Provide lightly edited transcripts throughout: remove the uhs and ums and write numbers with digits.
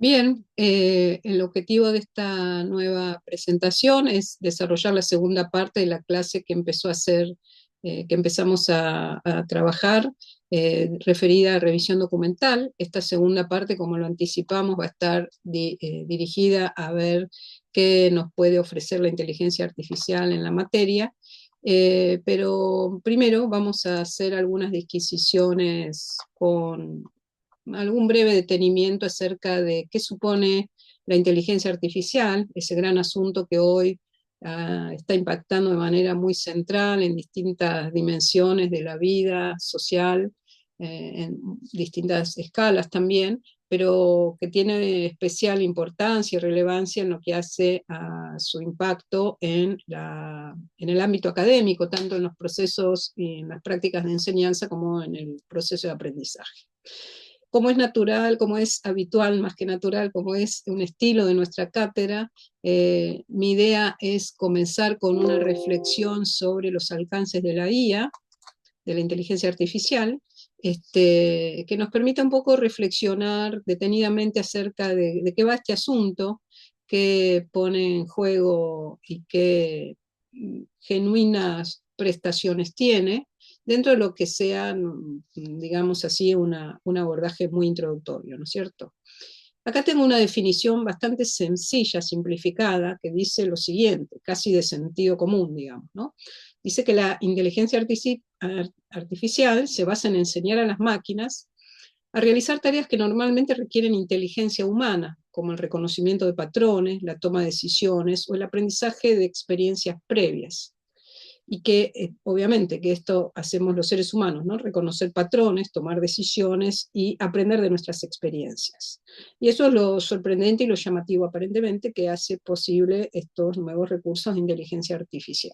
Bien, el objetivo de esta nueva presentación es desarrollar la segunda parte de la clase que empezó a hacer, que empezamos a trabajar, referida a revisión documental. Esta segunda parte, como lo anticipamos, va a estar dirigida a ver qué nos puede ofrecer la inteligencia artificial en la materia. Pero primero vamos a hacer algunas disquisiciones con algún breve detenimiento acerca de qué supone la inteligencia artificial, ese gran asunto que hoy está impactando de manera muy central en distintas dimensiones de la vida social, en distintas escalas también, pero que tiene especial importancia y relevancia en lo que hace a su impacto en el ámbito académico, tanto en los procesos y en las prácticas de enseñanza como en el proceso de aprendizaje. Como es natural, como es habitual, más que natural, como es un estilo de nuestra cátedra, mi idea es comenzar con una reflexión sobre los alcances de la IA, de la inteligencia artificial, que nos permita un poco reflexionar detenidamente acerca de qué va este asunto, qué pone en juego y qué genuinas prestaciones tiene, dentro de lo que sea, digamos así, un abordaje muy introductorio, ¿no es cierto? Acá tengo una definición bastante sencilla, simplificada, que dice lo siguiente, casi de sentido común, digamos, ¿no? Dice que la inteligencia artificial se basa en enseñar a las máquinas a realizar tareas que normalmente requieren inteligencia humana, como el reconocimiento de patrones, la toma de decisiones o el aprendizaje de experiencias previas. Y que obviamente que esto hacemos los seres humanos, ¿no? Reconocer patrones, tomar decisiones y aprender de nuestras experiencias. Y eso es lo sorprendente y lo llamativo aparentemente que hace posible estos nuevos recursos de inteligencia artificial.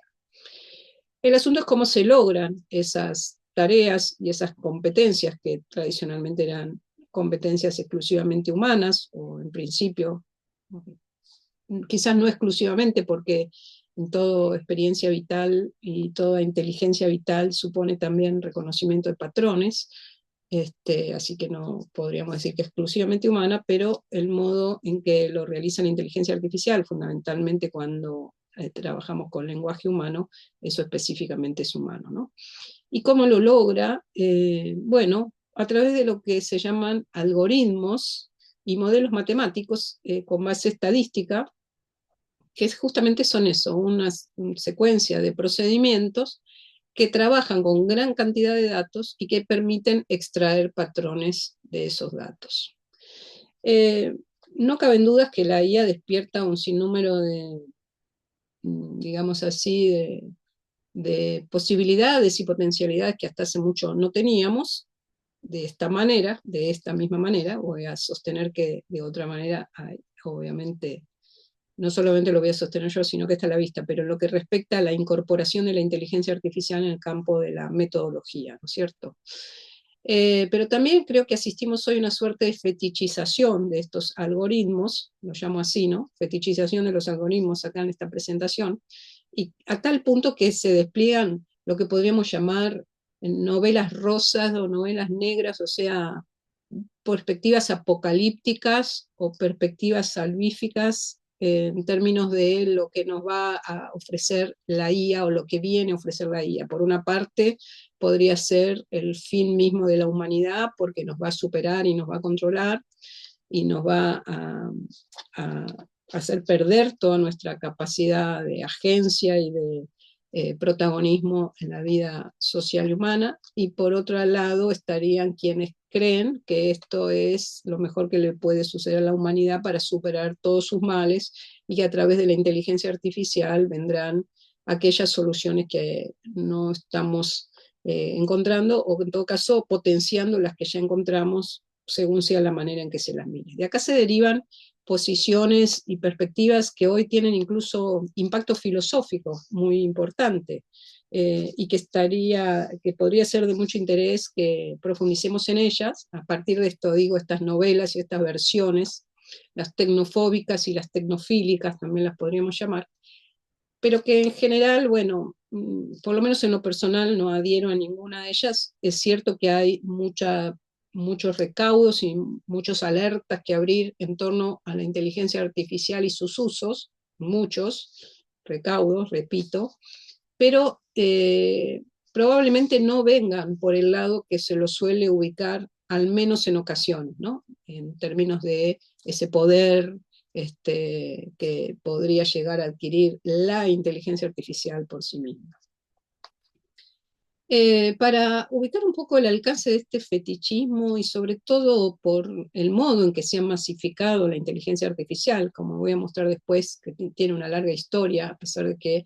El asunto es cómo se logran esas tareas y esas competencias que tradicionalmente eran competencias exclusivamente humanas, o en principio, quizás no exclusivamente, porque en toda experiencia vital y toda inteligencia vital supone también reconocimiento de patrones, así que no podríamos decir que exclusivamente humana, pero el modo en que lo realiza la inteligencia artificial, fundamentalmente cuando trabajamos con lenguaje humano, eso específicamente es humano, ¿no? ¿Y cómo lo logra? Bueno, a través de lo que se llaman algoritmos y modelos matemáticos con base estadística, que justamente son eso, una secuencia de procedimientos que trabajan con gran cantidad de datos y que permiten extraer patrones de esos datos. Eh, no caben dudas que la IA despierta un sinnúmero de, digamos así, de posibilidades y potencialidades que hasta hace mucho no teníamos de esta manera, de esta misma manera. Voy a sostener que de otra manera hay, obviamente, no solamente lo voy a sostener yo, sino que está a la vista, pero en lo que respecta a la incorporación de la inteligencia artificial en el campo de la metodología, ¿no es cierto? Pero también creo que asistimos hoy a una suerte de fetichización de estos algoritmos, lo llamo así, ¿no? Fetichización de los algoritmos acá en esta presentación, y a tal punto que se despliegan lo que podríamos llamar novelas rosas o novelas negras, o sea, perspectivas apocalípticas o perspectivas salvíficas en términos de lo que nos va a ofrecer la IA o lo que viene a ofrecer la IA. Por una parte, podría ser el fin mismo de la humanidad porque nos va a superar y nos va a controlar y nos va a hacer perder toda nuestra capacidad de agencia y de protagonismo en la vida social y humana, y por otro lado estarían quienes creen que esto es lo mejor que le puede suceder a la humanidad para superar todos sus males y que a través de la inteligencia artificial vendrán aquellas soluciones que no estamos encontrando o en todo caso potenciando las que ya encontramos según sea la manera en que se las mire. De acá se derivan posiciones y perspectivas que hoy tienen incluso impacto filosófico muy importante y que podría ser de mucho interés que profundicemos en ellas. A partir de esto digo, estas novelas y estas versiones, las tecnofóbicas y las tecnofílicas también las podríamos llamar, pero que en general, bueno, por lo menos en lo personal no adhiero a ninguna de ellas. Es cierto que hay mucha muchos recaudos y muchos alertas que abrir en torno a la inteligencia artificial y sus usos, muchos recaudos, repito, pero probablemente no vengan por el lado que se lo suele ubicar, al menos en ocasiones, ¿no? En términos de ese poder que podría llegar a adquirir la inteligencia artificial por sí misma. Para ubicar un poco el alcance de este fetichismo y sobre todo por el modo en que se ha masificado la inteligencia artificial, como voy a mostrar después, que tiene una larga historia, a pesar de que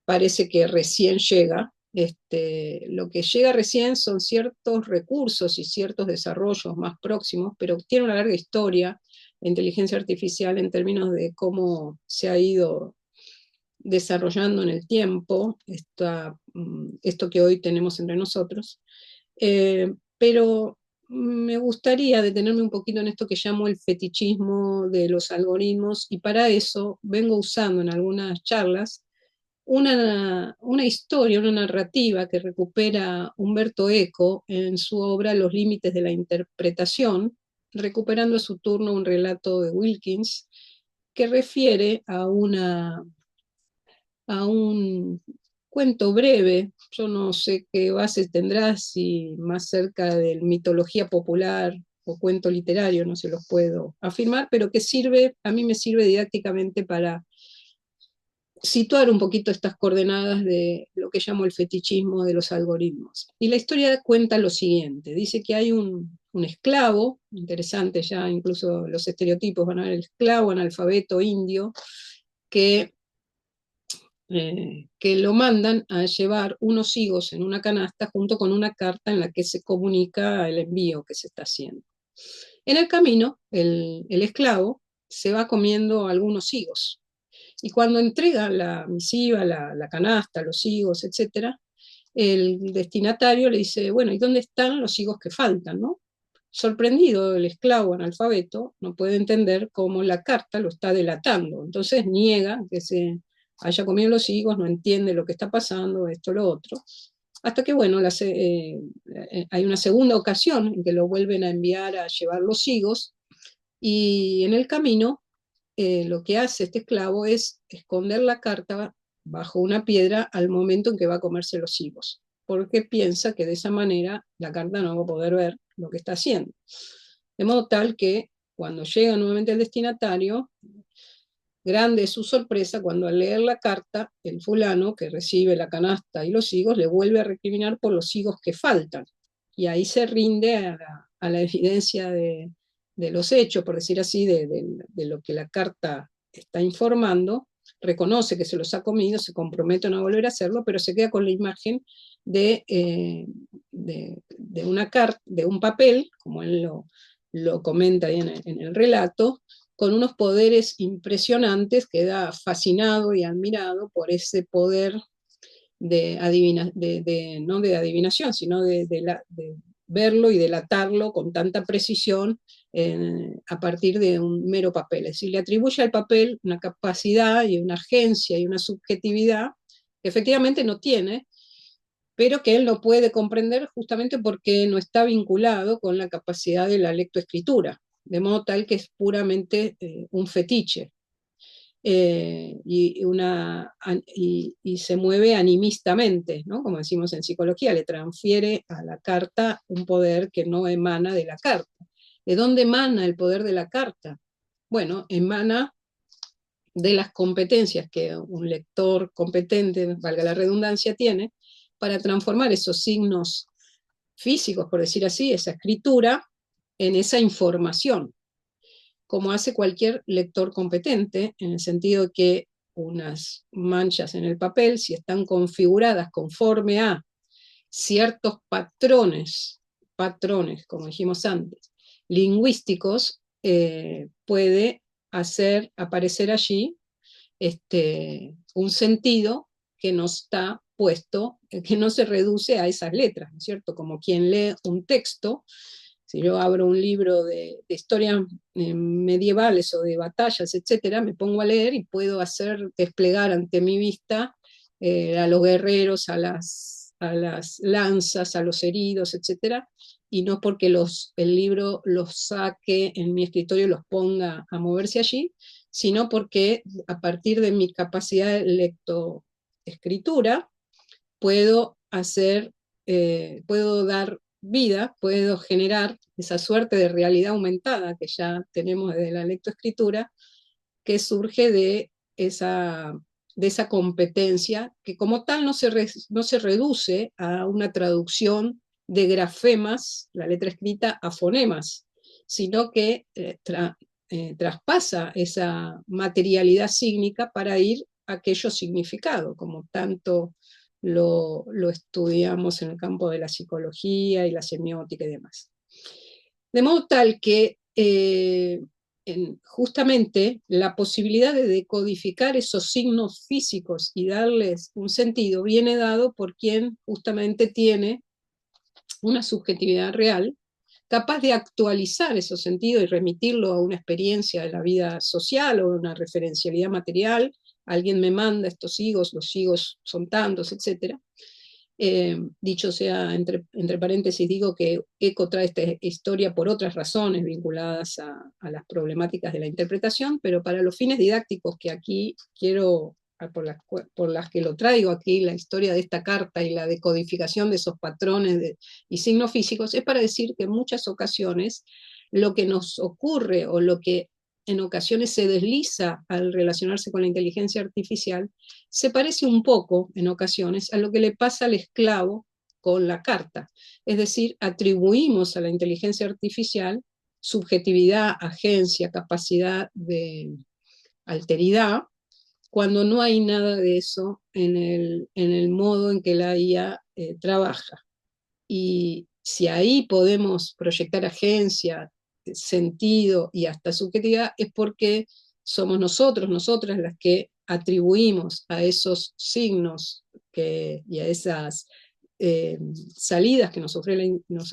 parece que recién llega. Lo que llega recién son ciertos recursos y ciertos desarrollos más próximos, pero tiene una larga historia la inteligencia artificial en términos de cómo se ha ido desarrollando en el tiempo esto que hoy tenemos entre nosotros. Pero me gustaría detenerme un poquito en esto que llamo el fetichismo de los algoritmos, y para eso vengo usando en algunas charlas una historia, una narrativa que recupera Humberto Eco en su obra Los límites de la interpretación, recuperando a su turno un relato de Wilkins que refiere a un cuento breve. Yo no sé qué bases tendrá, si más cerca de mitología popular o cuento literario, no se los puedo afirmar, pero que sirve, a mí me sirve didácticamente para situar un poquito estas coordenadas de lo que llamo el fetichismo de los algoritmos. Y la historia cuenta lo siguiente: dice que hay un esclavo, interesante ya, incluso los estereotipos van a ver, el esclavo analfabeto indio, que lo mandan a llevar unos higos en una canasta junto con una carta en la que se comunica el envío que se está haciendo. En el camino, el esclavo se va comiendo algunos higos, y cuando entrega la misiva, la canasta, los higos, etcétera, el destinatario le dice, bueno, ¿y dónde están los higos que faltan, no? Sorprendido, el esclavo analfabeto no puede entender cómo la carta lo está delatando, entonces niega que se haya comido los higos, no entiende lo que está pasando, esto, lo otro, hasta que, bueno, hay una segunda ocasión en que lo vuelven a enviar a llevar los higos, y en el camino lo que hace este esclavo es esconder la carta bajo una piedra al momento en que va a comerse los higos, porque piensa que de esa manera la carta no va a poder ver lo que está haciendo. De modo tal que cuando llega nuevamente el destinatario, grande es su sorpresa cuando al leer la carta, el fulano que recibe la canasta y los higos le vuelve a recriminar por los higos que faltan. Y ahí se rinde a la evidencia de los hechos, por decir así, de lo que la carta está informando, reconoce que se los ha comido, se compromete a no volver a hacerlo, pero se queda con la imagen de una carta, de un papel, como él lo comenta ahí en el relato, con unos poderes impresionantes, queda fascinado y admirado por ese poder no de adivinación, sino de verlo y delatarlo con tanta precisión a partir de un mero papel. Es decir, le atribuye al papel una capacidad y una agencia y una subjetividad que efectivamente no tiene, pero que él no puede comprender justamente porque no está vinculado con la capacidad de la lectoescritura, de modo tal que es puramente un fetiche. Y se mueve animistamente, ¿no? Como decimos en psicología, le transfiere a la carta un poder que no emana de la carta. ¿De dónde emana el poder de la carta? Bueno, emana de las competencias que un lector competente, valga la redundancia, tiene para transformar esos signos físicos, por decir así, esa escritura, en esa información, como hace cualquier lector competente, en el sentido de que unas manchas en el papel, si están configuradas conforme a ciertos patrones, como dijimos antes, lingüísticos, puede hacer aparecer allí un sentido que no está puesto, que no se reduce a esas letras, ¿no es cierto? Como quien lee un texto. Si yo abro un libro de historias medievales o de batallas, etcétera, me pongo a leer y puedo hacer desplegar ante mi vista a los guerreros, a las lanzas, a los heridos, etcétera, y no porque el libro los saque en mi escritorio y los ponga a moverse allí, sino porque a partir de mi capacidad de lectoescritura puedo puedo dar vida, puedo generar esa suerte de realidad aumentada que ya tenemos desde la lectoescritura, que surge de esa competencia, que como tal no se reduce a una traducción de grafemas, la letra escrita, a fonemas, sino que traspasa esa materialidad sígnica para ir a aquello significado, como tanto lo estudiamos en el campo de la psicología y la semiótica y demás. De modo tal que justamente la posibilidad de decodificar esos signos físicos y darles un sentido viene dado por quien justamente tiene una subjetividad real, capaz de actualizar esos sentidos y remitirlo a una experiencia de la vida social o una referencialidad material. Alguien me manda estos higos, los higos son tantos, etc. Dicho sea, entre paréntesis, digo que Eco trae esta historia por otras razones vinculadas a las problemáticas de la interpretación, pero para los fines didácticos que aquí quiero, por las que lo traigo aquí, la historia de esta carta y la decodificación de esos patrones y signos físicos, es para decir que en muchas ocasiones lo que nos ocurre o lo que en ocasiones se desliza al relacionarse con la inteligencia artificial, se parece un poco, en ocasiones, a lo que le pasa al esclavo con la carta. Es decir, atribuimos a la inteligencia artificial subjetividad, agencia, capacidad de alteridad, cuando no hay nada de eso en el modo en que la IA trabaja. Y si ahí podemos proyectar agencia, sentido y hasta subjetividad, es porque somos nosotros, nosotras las que atribuimos a esos signos y a esas salidas que nos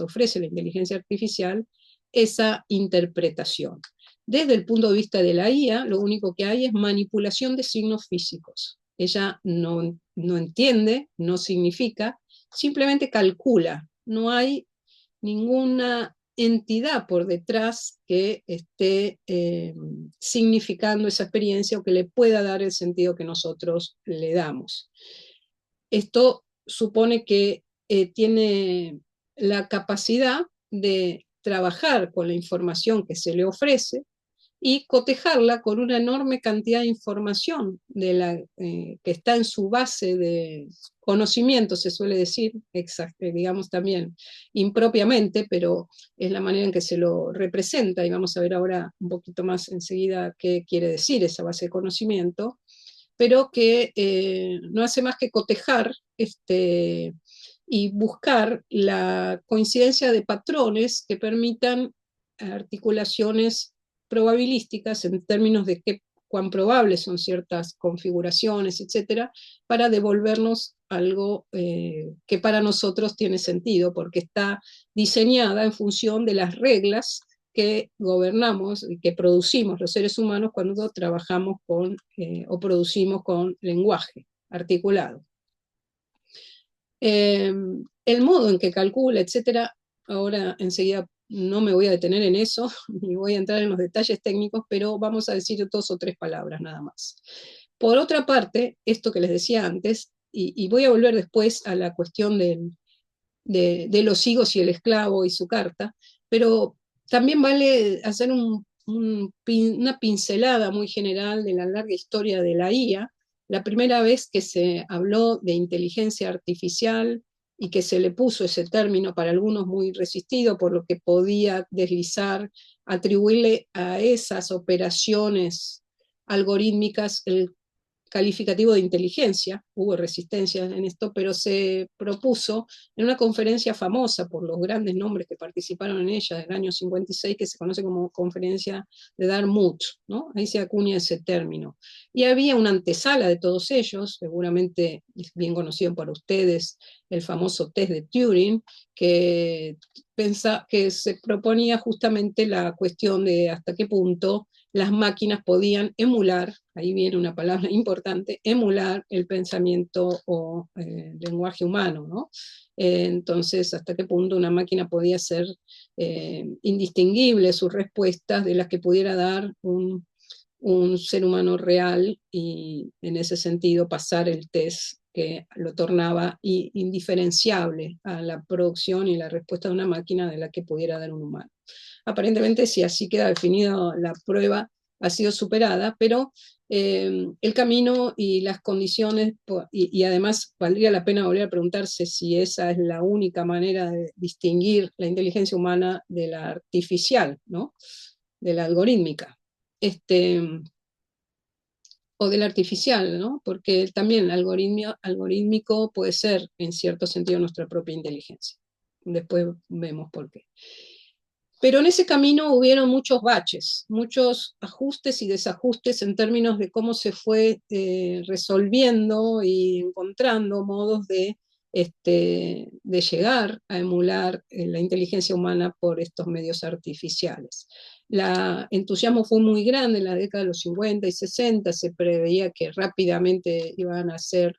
ofrece la inteligencia artificial, esa interpretación. Desde el punto de vista de la IA, lo único que hay es manipulación de signos físicos. Ella no entiende, no significa, simplemente calcula. No hay ninguna entidad por detrás que esté significando esa experiencia o que le pueda dar el sentido que nosotros le damos. Esto supone que tiene la capacidad de trabajar con la información que se le ofrece y cotejarla con una enorme cantidad de información que está en su base de conocimiento, se suele decir, digamos también impropiamente, pero es la manera en que se lo representa, y vamos a ver ahora un poquito más enseguida qué quiere decir esa base de conocimiento, pero que no hace más que cotejar y buscar la coincidencia de patrones que permitan articulaciones probabilísticas en términos de cuán probables son ciertas configuraciones, etcétera, para devolvernos algo que para nosotros tiene sentido, porque está diseñada en función de las reglas que gobernamos y que producimos los seres humanos cuando trabajamos o producimos con lenguaje articulado. El modo en que calcula, etcétera, ahora enseguida no me voy a detener en eso, ni voy a entrar en los detalles técnicos, pero vamos a decir 2 o 3 palabras nada más. Por otra parte, esto que les decía antes, y voy a volver después a la cuestión de los higos y el esclavo y su carta, pero también vale hacer una pincelada muy general de la larga historia de la IA. La primera vez que se habló de inteligencia artificial y que se le puso ese término para algunos muy resistido por lo que podía deslizar, atribuirle a esas operaciones algorítmicas el calificativo de inteligencia, hubo resistencia en esto, pero se propuso en una conferencia famosa por los grandes nombres que participaron en ella del año 56, que se conoce como conferencia de Dartmouth, ¿no? Ahí se acuña ese término. Y había una antesala de todos ellos, seguramente es bien conocido para ustedes, el famoso test de Turing, que se proponía justamente la cuestión de hasta qué punto las máquinas podían emular ahí viene una palabra importante, emular el pensamiento o lenguaje humano, ¿no? Entonces, ¿hasta qué punto una máquina podía ser indistinguible sus respuestas de las que pudiera dar un ser humano real y en ese sentido pasar el test que lo tornaba indiferenciable a la producción y la respuesta de una máquina de la que pudiera dar un humano? Aparentemente, si así queda definido, la prueba ha sido superada, pero el camino y las condiciones, y además valdría la pena volver a preguntarse si esa es la única manera de distinguir la inteligencia humana de la artificial, ¿no? De la algorítmica. Este, o del artificial, ¿no? Porque también el algorítmico puede ser, en cierto sentido, nuestra propia inteligencia. Después vemos por qué. Pero en ese camino hubieron muchos baches, muchos ajustes y desajustes en términos de cómo se fue resolviendo y encontrando modos de llegar a emular la inteligencia humana por estos medios artificiales. El entusiasmo fue muy grande en la década de los 50 y 60, se preveía que rápidamente iban a ser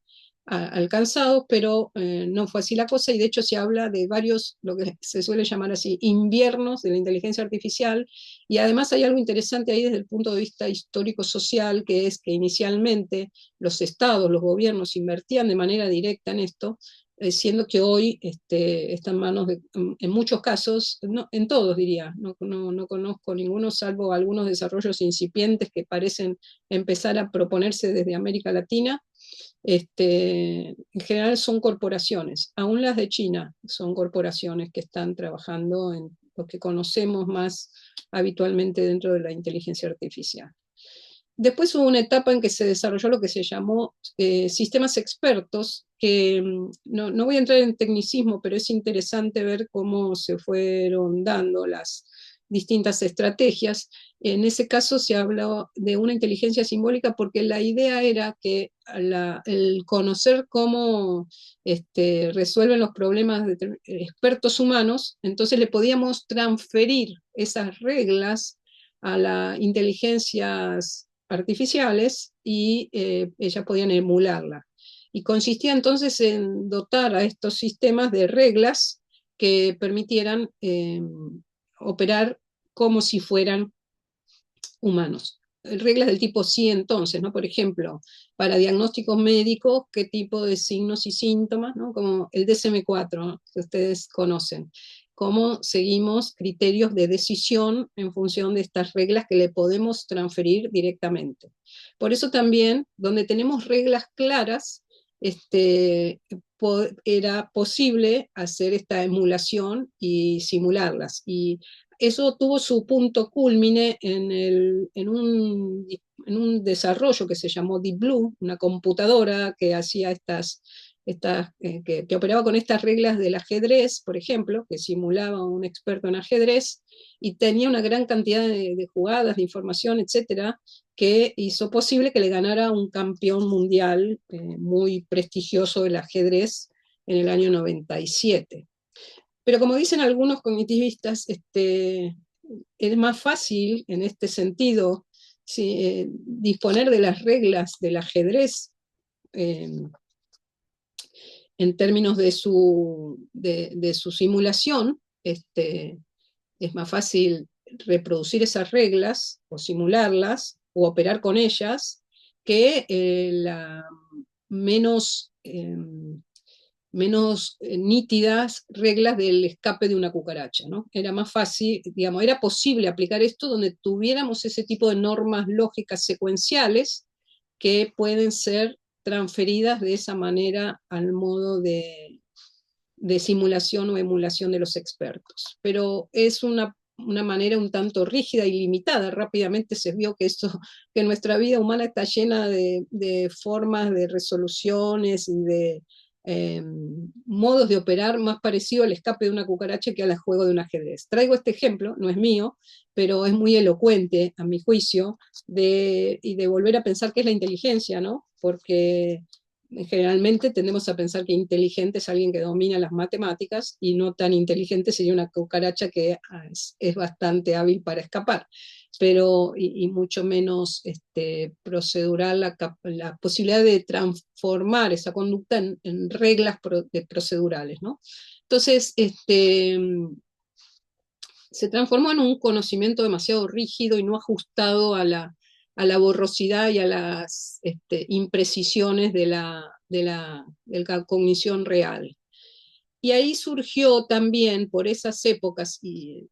alcanzados, pero no fue así la cosa, y de hecho se habla de varios, lo que se suele llamar así, inviernos de la inteligencia artificial, y además hay algo interesante ahí desde el punto de vista histórico-social, que es que inicialmente los estados, los gobiernos invertían de manera directa en esto, siendo que hoy está en manos de, en muchos casos, no, en todos diría, no conozco ninguno, salvo algunos desarrollos incipientes que parecen empezar a proponerse desde América Latina. En general son corporaciones, aún las de China son corporaciones que están trabajando en lo que conocemos más habitualmente dentro de la inteligencia artificial. Después hubo una etapa en que se desarrolló lo que se llamó sistemas expertos, que no voy a entrar en tecnicismo, pero es interesante ver cómo se fueron dando las distintas estrategias. En ese caso se habló de una inteligencia simbólica porque la idea era que el conocer cómo resuelven los problemas de expertos humanos, entonces le podíamos transferir esas reglas a las inteligencias artificiales y ellas podían emularla. Y consistía entonces en dotar a estos sistemas de reglas que permitieran operar como si fueran humanos. Reglas del tipo sí, entonces, ¿no? Por ejemplo, para diagnósticos médicos, qué tipo de signos y síntomas, ¿no? Como el DSM-4, ¿no? Que ustedes conocen. Cómo seguimos criterios de decisión en función de estas reglas que le podemos transferir directamente. Por eso también, donde tenemos reglas claras, era posible hacer esta emulación y simularlas. Y eso tuvo su punto culmine en un desarrollo que se llamó Deep Blue, una computadora que hacía que operaba con estas reglas del ajedrez, por ejemplo, que simulaba a un experto en ajedrez, y tenía una gran cantidad de jugadas, de información, etcétera, que hizo posible que le ganara un campeón mundial muy prestigioso del ajedrez en el año 97. Pero como dicen algunos cognitivistas, es más fácil en este sentido disponer de las reglas del ajedrez eh, en términos de su simulación. Es más fácil reproducir esas reglas o simularlas o operar con ellas que la menos nítidas reglas del escape de una cucaracha, ¿no? Era más fácil, digamos, era posible aplicar esto donde tuviéramos ese tipo de normas lógicas secuenciales que pueden ser transferidas de esa manera al modo de simulación o emulación de los expertos. Pero es una manera un tanto rígida y limitada. Rápidamente se vio que nuestra vida humana está llena de formas de resoluciones y de modos de operar más parecido al escape de una cucaracha que al juego de un ajedrez. Traigo este ejemplo, no es mío, pero es muy elocuente, a mi juicio, y de volver a pensar qué es la inteligencia, ¿no? Porque generalmente tendemos a pensar que inteligente es alguien que domina las matemáticas y no tan inteligente sería una cucaracha que es bastante hábil para escapar. y mucho menos procedural la posibilidad de transformar esa conducta en reglas procedurales, ¿no? Entonces, se transformó en un conocimiento demasiado rígido y no ajustado a la borrosidad y a las imprecisiones de la cognición real. Y ahí surgió también, por esas épocas, y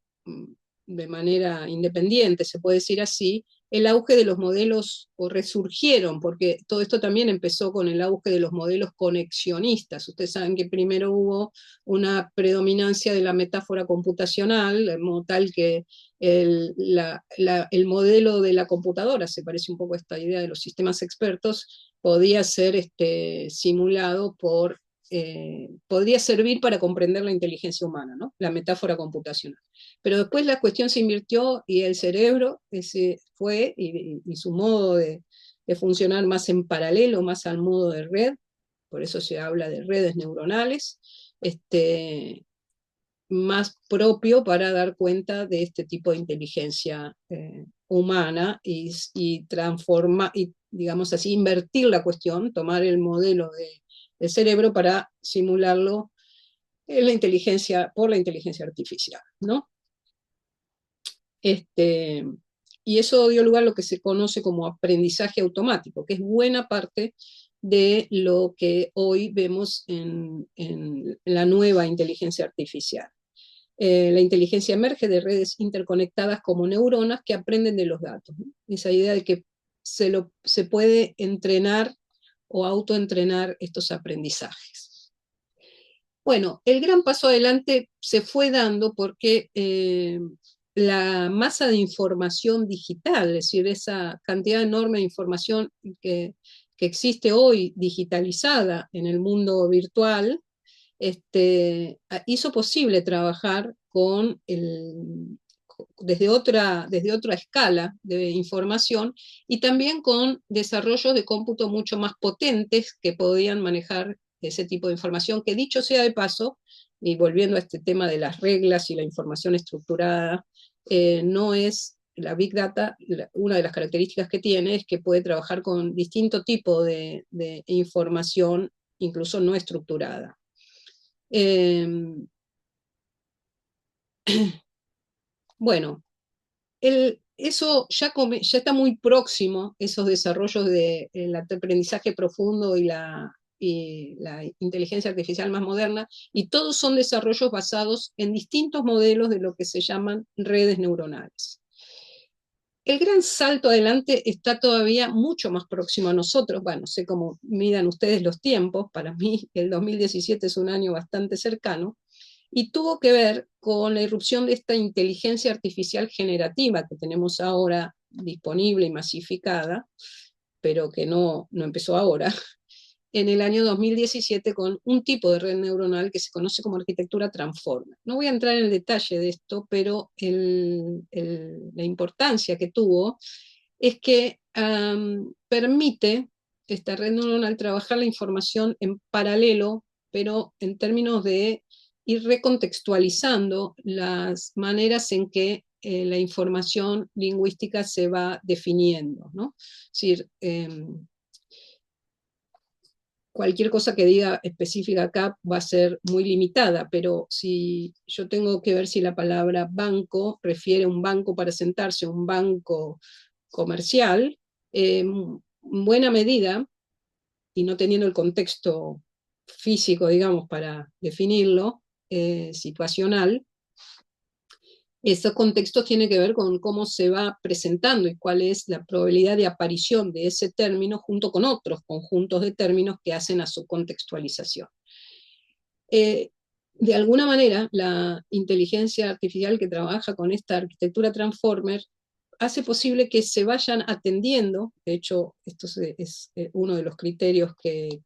de manera independiente, se puede decir así, el auge de los modelos, o resurgieron, porque todo esto también empezó con el auge de los modelos conexionistas. Ustedes saben que primero hubo una predominancia de la metáfora computacional, de modo tal que el modelo de la computadora, se parece un poco a esta idea de los sistemas expertos, podía ser simulado podría servir para comprender la inteligencia humana, ¿no? La metáfora computacional. Pero después la cuestión se invirtió y el cerebro ese fue, y su modo de funcionar más en paralelo, más al modo de red, por eso se habla de redes neuronales, más propio para dar cuenta de este tipo de inteligencia humana y transformar, y digamos así, invertir la cuestión, tomar el modelo del cerebro para simularlo en por la inteligencia artificial, ¿no? Y eso dio lugar a lo que se conoce como aprendizaje automático, que es buena parte de lo que hoy vemos en la nueva inteligencia artificial. La inteligencia emerge de redes interconectadas como neuronas que aprenden de los datos, ¿no? Esa idea de que se puede entrenar o autoentrenar estos aprendizajes. Bueno, el gran paso adelante se fue dando porque la masa de información digital, es decir, esa cantidad enorme de información que existe hoy digitalizada en el mundo virtual, hizo posible trabajar desde otra escala de información y también con desarrollos de cómputo mucho más potentes que podían manejar ese tipo de información, que dicho sea de paso, y volviendo a este tema de las reglas y la información estructurada, no es la Big Data, una de las características que tiene es que puede trabajar con distinto tipo de información, incluso no estructurada. Bueno, eso ya está muy próximo, esos desarrollos del aprendizaje profundo y la inteligencia artificial más moderna, y todos son desarrollos basados en distintos modelos de lo que se llaman redes neuronales. El gran salto adelante está todavía mucho más próximo a nosotros. Bueno, no sé cómo midan ustedes los tiempos, para mí el 2017 es un año bastante cercano, y tuvo que ver con la irrupción de esta inteligencia artificial generativa que tenemos ahora disponible y masificada, pero que no empezó ahora, en el año 2017 con un tipo de red neuronal que se conoce como arquitectura transformer. No voy a entrar en el detalle de esto, pero la importancia que tuvo es que permite esta red neuronal trabajar la información en paralelo, pero en términos de ir recontextualizando las maneras en que la información lingüística se va definiendo, ¿no? Es decir, cualquier cosa que diga específica acá va a ser muy limitada, pero si yo tengo que ver si la palabra banco refiere a un banco para sentarse, un banco comercial, en buena medida, y no teniendo el contexto físico, digamos, para definirlo, situacional, esos contextos tienen que ver con cómo se va presentando y cuál es la probabilidad de aparición de ese término junto con otros conjuntos de términos que hacen a su contextualización. De alguna manera, la inteligencia artificial que trabaja con esta arquitectura transformer hace posible que se vayan atendiendo, de hecho, esto es uno de los criterios que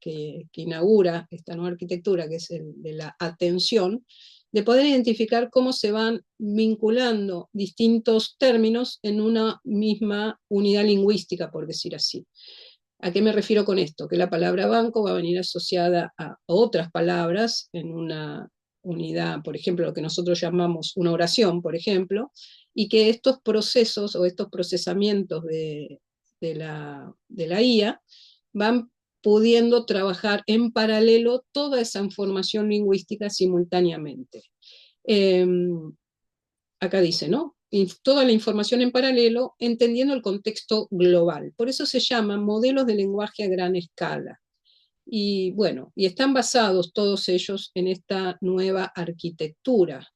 inaugura esta nueva arquitectura, que es el de la atención, de poder identificar cómo se van vinculando distintos términos en una misma unidad lingüística, por decir así. ¿A qué me refiero con esto? Que la palabra banco va a venir asociada a otras palabras en una unidad, por ejemplo, lo que nosotros llamamos una oración, por ejemplo, y que estos procesos o estos procesamientos de la IA van pudiendo trabajar en paralelo toda esa información lingüística simultáneamente. Eh, Acá dice, ¿no? Toda la información en paralelo, entendiendo el contexto global. Por eso se llaman modelos de lenguaje a gran escala. Y bueno, y están basados todos ellos en esta nueva arquitectura.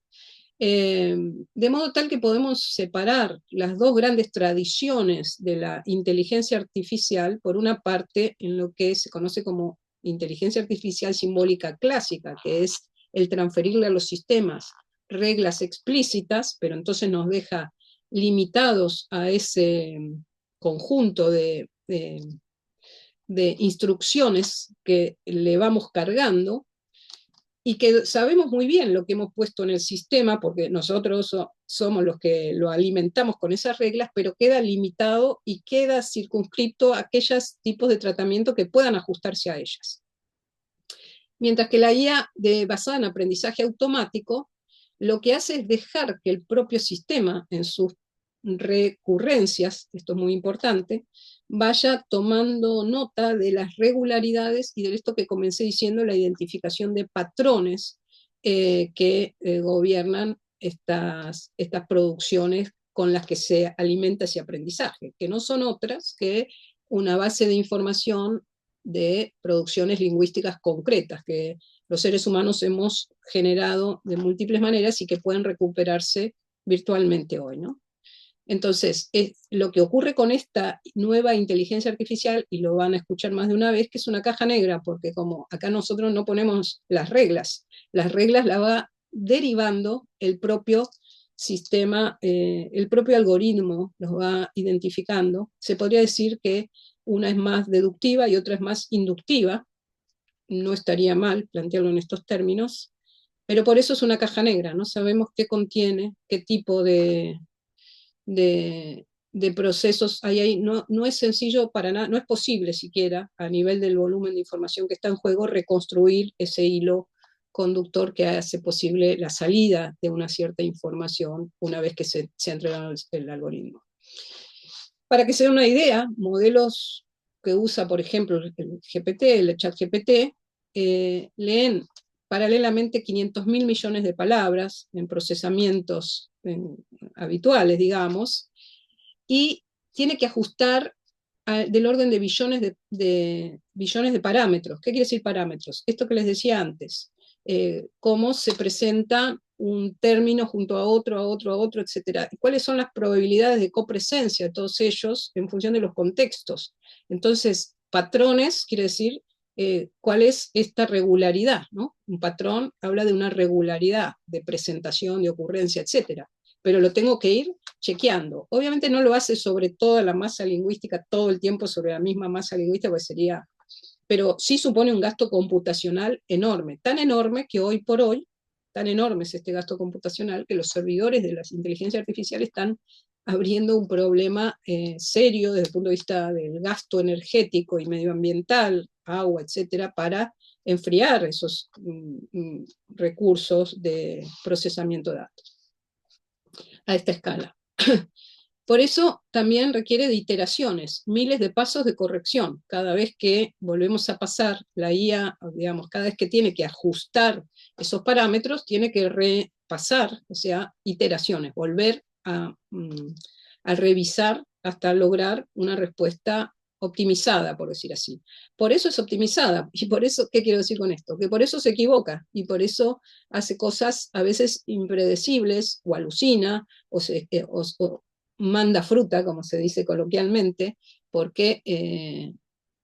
De modo tal que podemos separar las dos grandes tradiciones de la inteligencia artificial, por una parte, en lo que se conoce como inteligencia artificial simbólica clásica, que es el transferirle a los sistemas reglas explícitas, pero entonces nos deja limitados a ese conjunto de instrucciones que le vamos cargando, y que sabemos muy bien lo que hemos puesto en el sistema, porque nosotros somos los que lo alimentamos con esas reglas, pero queda limitado y queda circunscripto a aquellos tipos de tratamiento que puedan ajustarse a ellas. Mientras que la IA basada en aprendizaje automático, lo que hace es dejar que el propio sistema, en sus recurrencias, esto es muy importante, vaya tomando nota de las regularidades y de esto que comencé diciendo, la identificación de patrones que gobiernan estas producciones con las que se alimenta ese aprendizaje, que no son otras que una base de información de producciones lingüísticas concretas que los seres humanos hemos generado de múltiples maneras y que pueden recuperarse virtualmente hoy, ¿no? Entonces, lo que ocurre con esta nueva inteligencia artificial, y lo van a escuchar más de una vez, que es una caja negra, porque como acá nosotros no ponemos las reglas las va derivando el propio sistema, el propio algoritmo los va identificando. Se podría decir que una es más deductiva y otra es más inductiva, no estaría mal plantearlo en estos términos, pero por eso es una caja negra, no sabemos qué contiene, qué tipo de procesos hay ahí. No, no es sencillo para nada, no es posible siquiera, a nivel del volumen de información que está en juego, reconstruir ese hilo conductor que hace posible la salida de una cierta información una vez que se ha entregado el algoritmo. Para que se den una idea, modelos que usa, por ejemplo, el GPT, el chat GPT, leen paralelamente 500.000 millones de palabras en procesamientos habituales, digamos, y tiene que ajustar del orden de billones de parámetros. ¿Qué quiere decir parámetros? Esto que les decía antes, cómo se presenta un término junto a otro, a otro, a otro, etc. ¿Cuáles son las probabilidades de copresencia de todos ellos en función de los contextos? Entonces, patrones quiere decir cuál es esta regularidad, ¿no? Un patrón habla de una regularidad de presentación, de ocurrencia, etc. Pero lo tengo que ir chequeando. Obviamente no lo hace sobre toda la masa lingüística, todo el tiempo sobre la misma masa lingüística, pues sería, pero sí supone un gasto computacional enorme, tan enorme que hoy por hoy, tan enorme es este gasto computacional, que los servidores de las inteligencias artificiales están abriendo un problema serio desde el punto de vista del gasto energético y medioambiental, agua, etcétera, para enfriar esos recursos de procesamiento de datos a esta escala. Por eso también requiere de iteraciones, miles de pasos de corrección. Cada vez que volvemos a pasar la IA, digamos, cada vez que tiene que ajustar esos parámetros, tiene que repasar, o sea, iteraciones, volver a revisar hasta lograr una respuesta optimizada, por decir así. Por eso es optimizada, y por eso, ¿qué quiero decir con esto? Que por eso se equivoca, y por eso hace cosas a veces impredecibles, o alucina, o manda fruta, como se dice coloquialmente, porque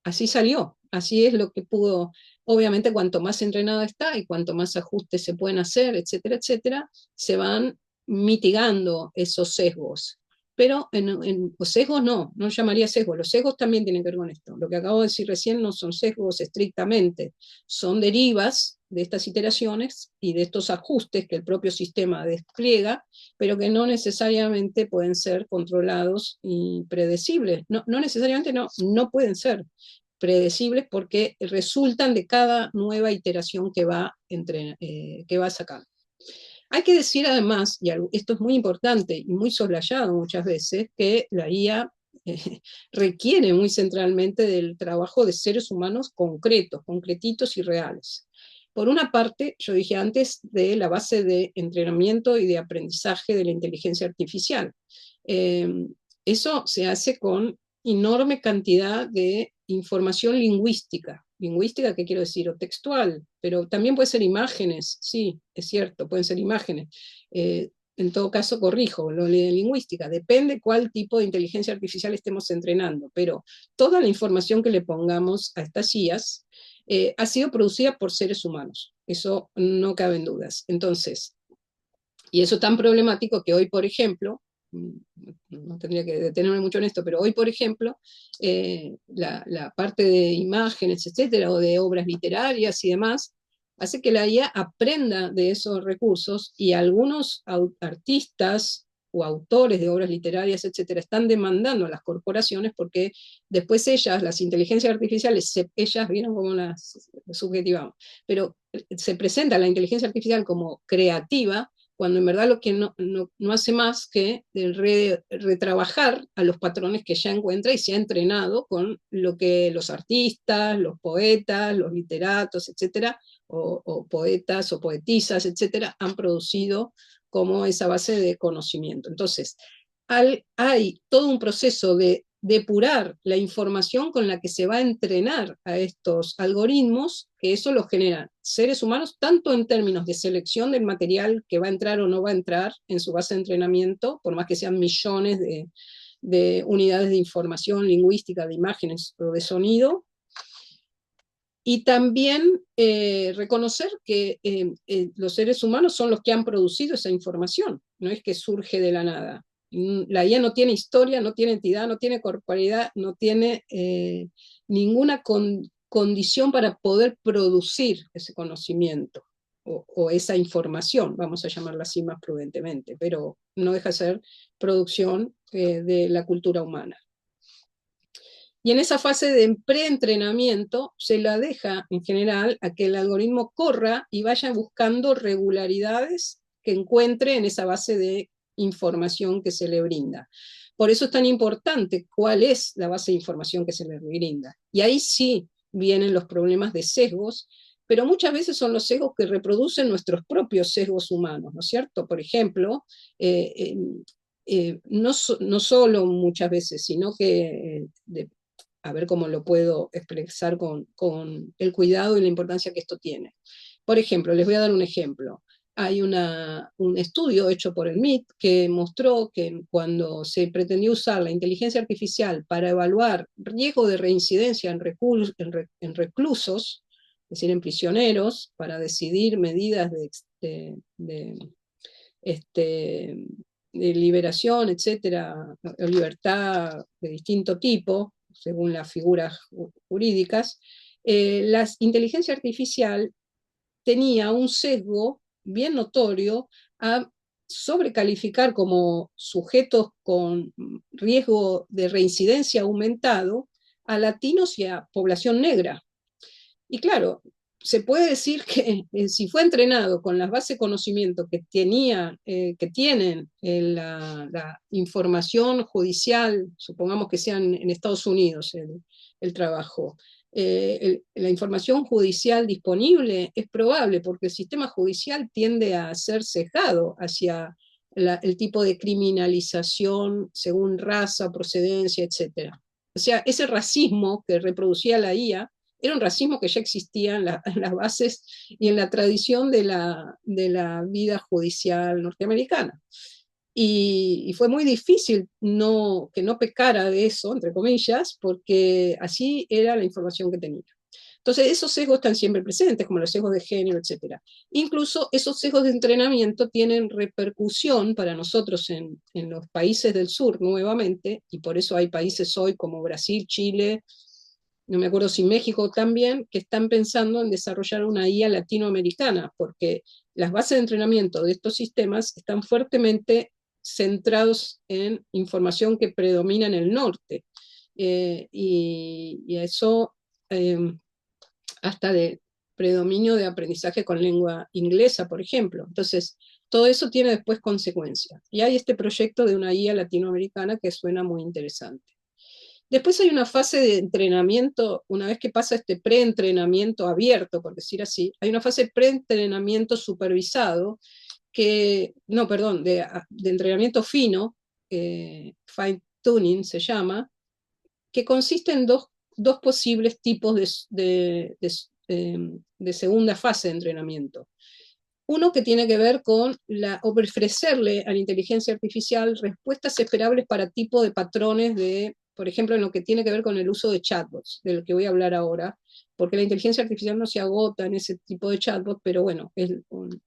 así salió, así es lo que pudo. Obviamente, cuanto más entrenado está y cuanto más ajustes se pueden hacer, etcétera, etcétera, se van mitigando esos sesgos. Pero los sesgos no llamaría sesgos, los sesgos también tienen que ver con esto. Lo que acabo de decir recién no son sesgos estrictamente, son derivas de estas iteraciones y de estos ajustes que el propio sistema despliega, pero que no necesariamente pueden ser controlados y predecibles. No necesariamente no pueden ser predecibles porque resultan de cada nueva iteración que va sacando. Hay que decir además, y esto es muy importante y muy soslayado muchas veces, que la IA requiere muy centralmente del trabajo de seres humanos concretos, concretitos y reales. Por una parte, yo dije antes de la base de entrenamiento y de aprendizaje de la inteligencia artificial. Eh, Eso se hace con enorme cantidad de información lingüística. Lingüística, ¿qué quiero decir? O textual, pero también puede ser imágenes, sí, es cierto, pueden ser imágenes. En todo caso, corrijo, lo de lingüística, depende cuál tipo de inteligencia artificial estemos entrenando, pero toda la información que le pongamos a estas IAs ha sido producida por seres humanos, eso no cabe en dudas. Entonces, y eso es tan problemático que hoy, por ejemplo, no tendría que detenerme mucho en esto, pero hoy, por ejemplo, la parte de imágenes, etcétera, o de obras literarias y demás, hace que la IA aprenda de esos recursos y algunos artistas o autores de obras literarias, etcétera, están demandando a las corporaciones porque después ellas, las inteligencias artificiales, ellas vieron como las subjetivamos, pero se presenta la inteligencia artificial como creativa cuando en verdad lo que no hace más que retrabajar a los patrones que ya encuentra y se ha entrenado con lo que los artistas, los poetas, los literatos, etcétera, o poetas o poetisas, etcétera, han producido como esa base de conocimiento. Entonces, hay todo un proceso de depurar la información con la que se va a entrenar a estos algoritmos, que eso lo generan seres humanos, tanto en términos de selección del material que va a entrar o no va a entrar en su base de entrenamiento, por más que sean millones de unidades de información lingüística, de imágenes o de sonido, y también reconocer que los seres humanos son los que han producido esa información, no es que surge de la nada. La IA no tiene historia, no tiene entidad, no tiene corporeidad, no tiene ninguna condición para poder producir ese conocimiento o esa información, vamos a llamarla así más prudentemente, pero no deja de ser producción de la cultura humana. Y en esa fase de preentrenamiento se la deja en general a que el algoritmo corra y vaya buscando regularidades que encuentre en esa base de información que se le brinda. Por eso es tan importante cuál es la base de información que se le brinda. Y ahí sí vienen los problemas de sesgos, pero muchas veces son los sesgos que reproducen nuestros propios sesgos humanos, ¿no es cierto? Por ejemplo, no solo muchas veces, sino que a ver cómo lo puedo expresar con el cuidado y la importancia que esto tiene. Por ejemplo, les voy a dar un ejemplo. Hay un estudio hecho por el MIT que mostró que cuando se pretendió usar la inteligencia artificial para evaluar riesgo de reincidencia en reclusos, es decir, en prisioneros, para decidir medidas este, de liberación, etcétera, o libertad de distinto tipo, según las figuras jurídicas, la inteligencia artificial tenía un sesgo bien notorio a sobrecalificar como sujetos con riesgo de reincidencia aumentado a latinos y a población negra. Y claro, se puede decir que si fue entrenado con las bases de conocimiento que tienen la información judicial, supongamos que sean en Estados Unidos el trabajo, la información judicial disponible es probable porque el sistema judicial tiende a ser sesgado hacia el tipo de criminalización según raza, procedencia, etc. O sea, ese racismo que reproducía la IA era un racismo que ya existía en las bases y en la tradición de la vida judicial norteamericana. Y fue muy difícil que no pecara de eso, entre comillas, porque así era la información que tenía. Entonces, esos sesgos están siempre presentes, como los sesgos de género, etc. Incluso esos sesgos de entrenamiento tienen repercusión para nosotros en los países del sur, nuevamente, y por eso hay países hoy como Brasil, Chile, no me acuerdo si México también, que están pensando en desarrollar una IA latinoamericana, porque las bases de entrenamiento de estos sistemas están fuertemente centrados en información que predomina en el norte. Y eso hasta de predominio de aprendizaje con lengua inglesa, por ejemplo. Entonces, todo eso tiene después consecuencias. Y hay este proyecto de una IA latinoamericana que suena muy interesante. Después hay una fase de entrenamiento, una vez que pasa este preentrenamiento abierto, por decir así, hay una fase de preentrenamiento supervisado, no, perdón, de entrenamiento fino, fine tuning se llama, que consiste en dos posibles tipos de segunda fase de entrenamiento. Uno que tiene que ver con ofrecerle a la inteligencia artificial respuestas esperables para tipo de patrones por ejemplo, en lo que tiene que ver con el uso de chatbots, de lo que voy a hablar ahora, porque la inteligencia artificial no se agota en ese tipo de chatbots, pero bueno, es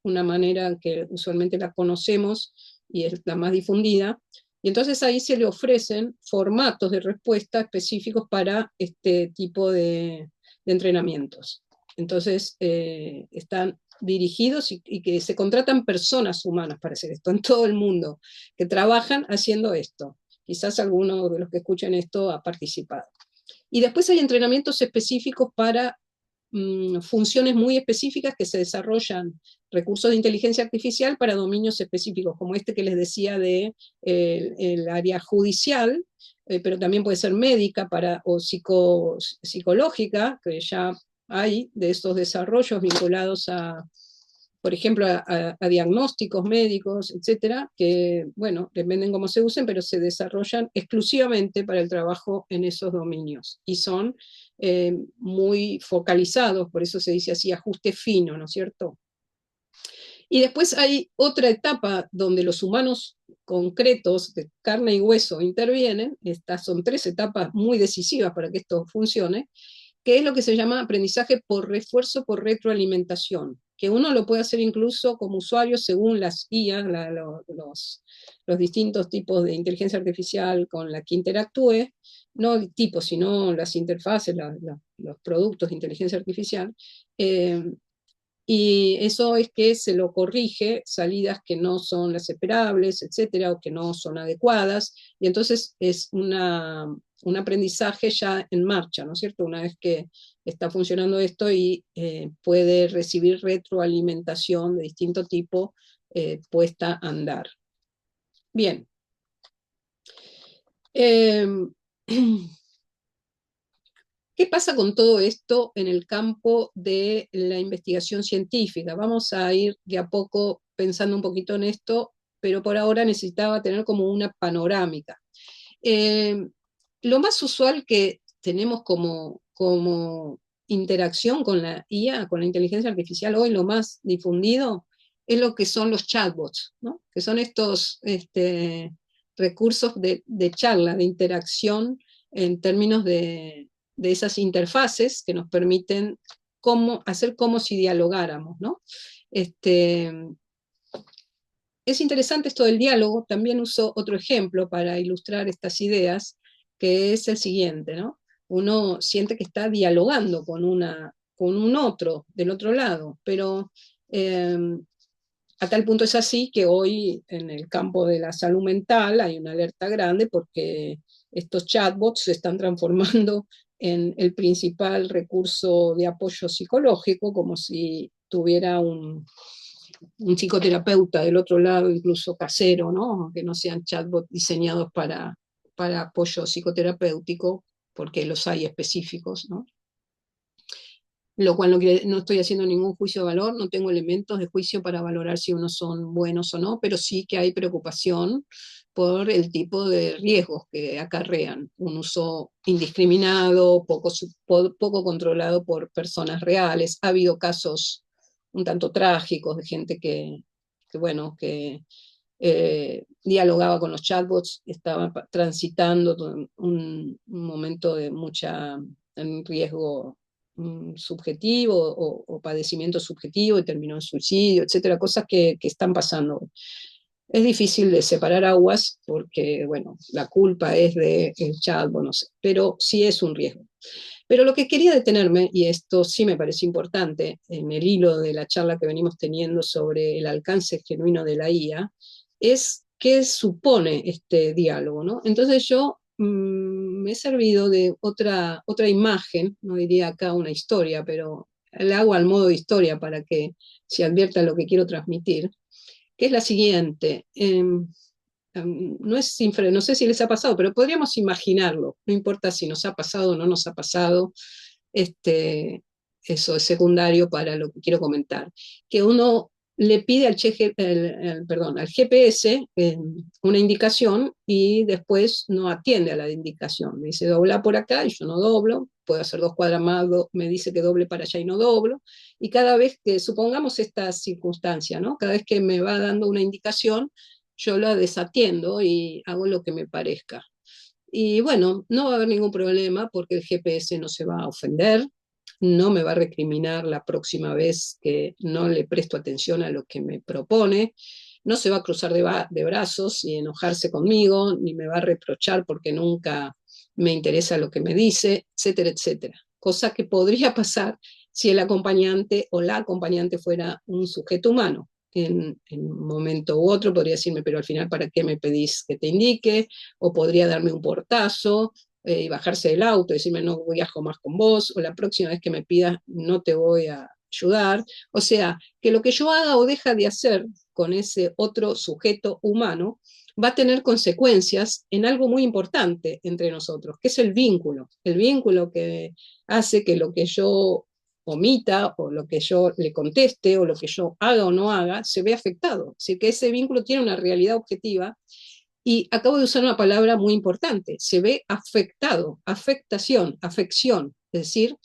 una manera que usualmente la conocemos y es la más difundida. Y entonces ahí se le ofrecen formatos de respuesta específicos para este tipo de entrenamientos. Entonces, están dirigidos y que se contratan personas humanas para hacer esto en todo el mundo, que trabajan haciendo esto. Quizás alguno de los que escuchan esto ha participado. Y después hay entrenamientos específicos para funciones muy específicas que se desarrollan recursos de inteligencia artificial para dominios específicos, como este que les decía de el área judicial, pero también puede ser médica o psicológica, que ya hay de estos desarrollos vinculados por ejemplo, a diagnósticos médicos, etcétera, que, bueno, dependen cómo se usen, pero se desarrollan exclusivamente para el trabajo en esos dominios y son muy focalizados, por eso se dice así, ajuste fino, ¿no es cierto? Y después hay otra etapa donde los humanos concretos de carne y hueso intervienen, estas son tres etapas muy decisivas para que esto funcione, que es lo que se llama aprendizaje por refuerzo, por retroalimentación, que uno lo puede hacer incluso como usuario según las IA, los distintos tipos de inteligencia artificial con la que interactúe, no el tipo, sino las interfaces, los productos de inteligencia artificial, y eso es que se lo corrige salidas que no son las esperables, etcétera, o que no son adecuadas, y entonces es un aprendizaje ya en marcha, ¿no es cierto? Una vez que está funcionando esto y puede recibir retroalimentación de distinto tipo puesta a andar. Bien. Eh, ¿Qué pasa con todo esto en el campo de la investigación científica? Vamos a ir de a poco pensando un poquito en esto, pero por ahora necesitaba tener como una panorámica. Eh, lo más usual que tenemos como interacción con la IA, con la inteligencia artificial hoy, lo más difundido, es lo que son los chatbots, ¿no? Que son estos recursos de charla, de interacción en términos de esas interfaces que nos permiten hacer como si dialogáramos, ¿no? Este, es interesante esto del diálogo, también uso otro ejemplo para ilustrar estas ideas, que es el siguiente, ¿no? Uno siente que está dialogando con un otro del otro lado, pero eh, a tal punto es así que hoy en el campo de la salud mental hay una alerta grande porque estos chatbots se están transformando en el principal recurso de apoyo psicológico, como si tuviera un psicoterapeuta del otro lado, incluso casero, ¿no? Que no sean chatbots diseñados para apoyo psicoterapéutico, porque los hay específicos, ¿no? Lo cual no estoy haciendo ningún juicio de valor, no tengo elementos de juicio para valorar si unos son buenos o no, pero sí que hay preocupación por el tipo de riesgos que acarrean. Un uso indiscriminado, poco controlado por personas reales. Ha habido casos un tanto trágicos de gente bueno, que dialogaba con los chatbots, estaba transitando un momento de mucha riesgo subjetivo o padecimiento subjetivo y terminó en suicidio, etcétera, cosas que están pasando. Es difícil de separar aguas porque, bueno, la culpa es del chatbot, no sé, pero sí es un riesgo. Pero lo que quería detenerme, y esto sí me parece importante, en el hilo de la charla que venimos teniendo sobre el alcance genuino de la IA, es qué supone este diálogo, ¿no? Entonces yo me he servido de otra imagen, no diría acá una historia, pero la hago al modo de historia para que se advierta lo que quiero transmitir, que es la siguiente. No es no sé si les ha pasado, pero podríamos imaginarlo, no importa si nos ha pasado o no nos ha pasado, este, eso es secundario para lo que quiero comentar, que uno le pide perdón, al GPS una indicación y después no atiende a la indicación. Me dice dobla por acá y yo no doblo, puedo hacer 2 cuadras más, me dice que doble para allá y no doblo. Y cada vez que, supongamos esta circunstancia, ¿no? Cada vez que me va dando una indicación, yo la desatiendo y hago lo que me parezca. Y bueno, no va a haber ningún problema porque el GPS no se va a ofender, no me va a recriminar la próxima vez que no le presto atención a lo que me propone, no se va a cruzar de brazos y enojarse conmigo, ni me va a reprochar porque nunca me interesa lo que me dice, etcétera, etcétera. Cosa que podría pasar si el acompañante o la acompañante fuera un sujeto humano. En un momento u otro podría decirme, pero al final, ¿para qué me pedís que te indique? O podría darme un portazo y bajarse del auto, y decirme no viajo más con vos, o la próxima vez que me pidas no te voy a ayudar. O sea, que lo que yo haga o deja de hacer con ese otro sujeto humano va a tener consecuencias en algo muy importante entre nosotros, que es el vínculo que hace que lo que yo omita o lo que yo le conteste o lo que yo haga o no haga se ve afectado. Así que ese vínculo tiene una realidad objetiva y acabo de usar una palabra muy importante, se ve afectado, afectación, afección, es decir,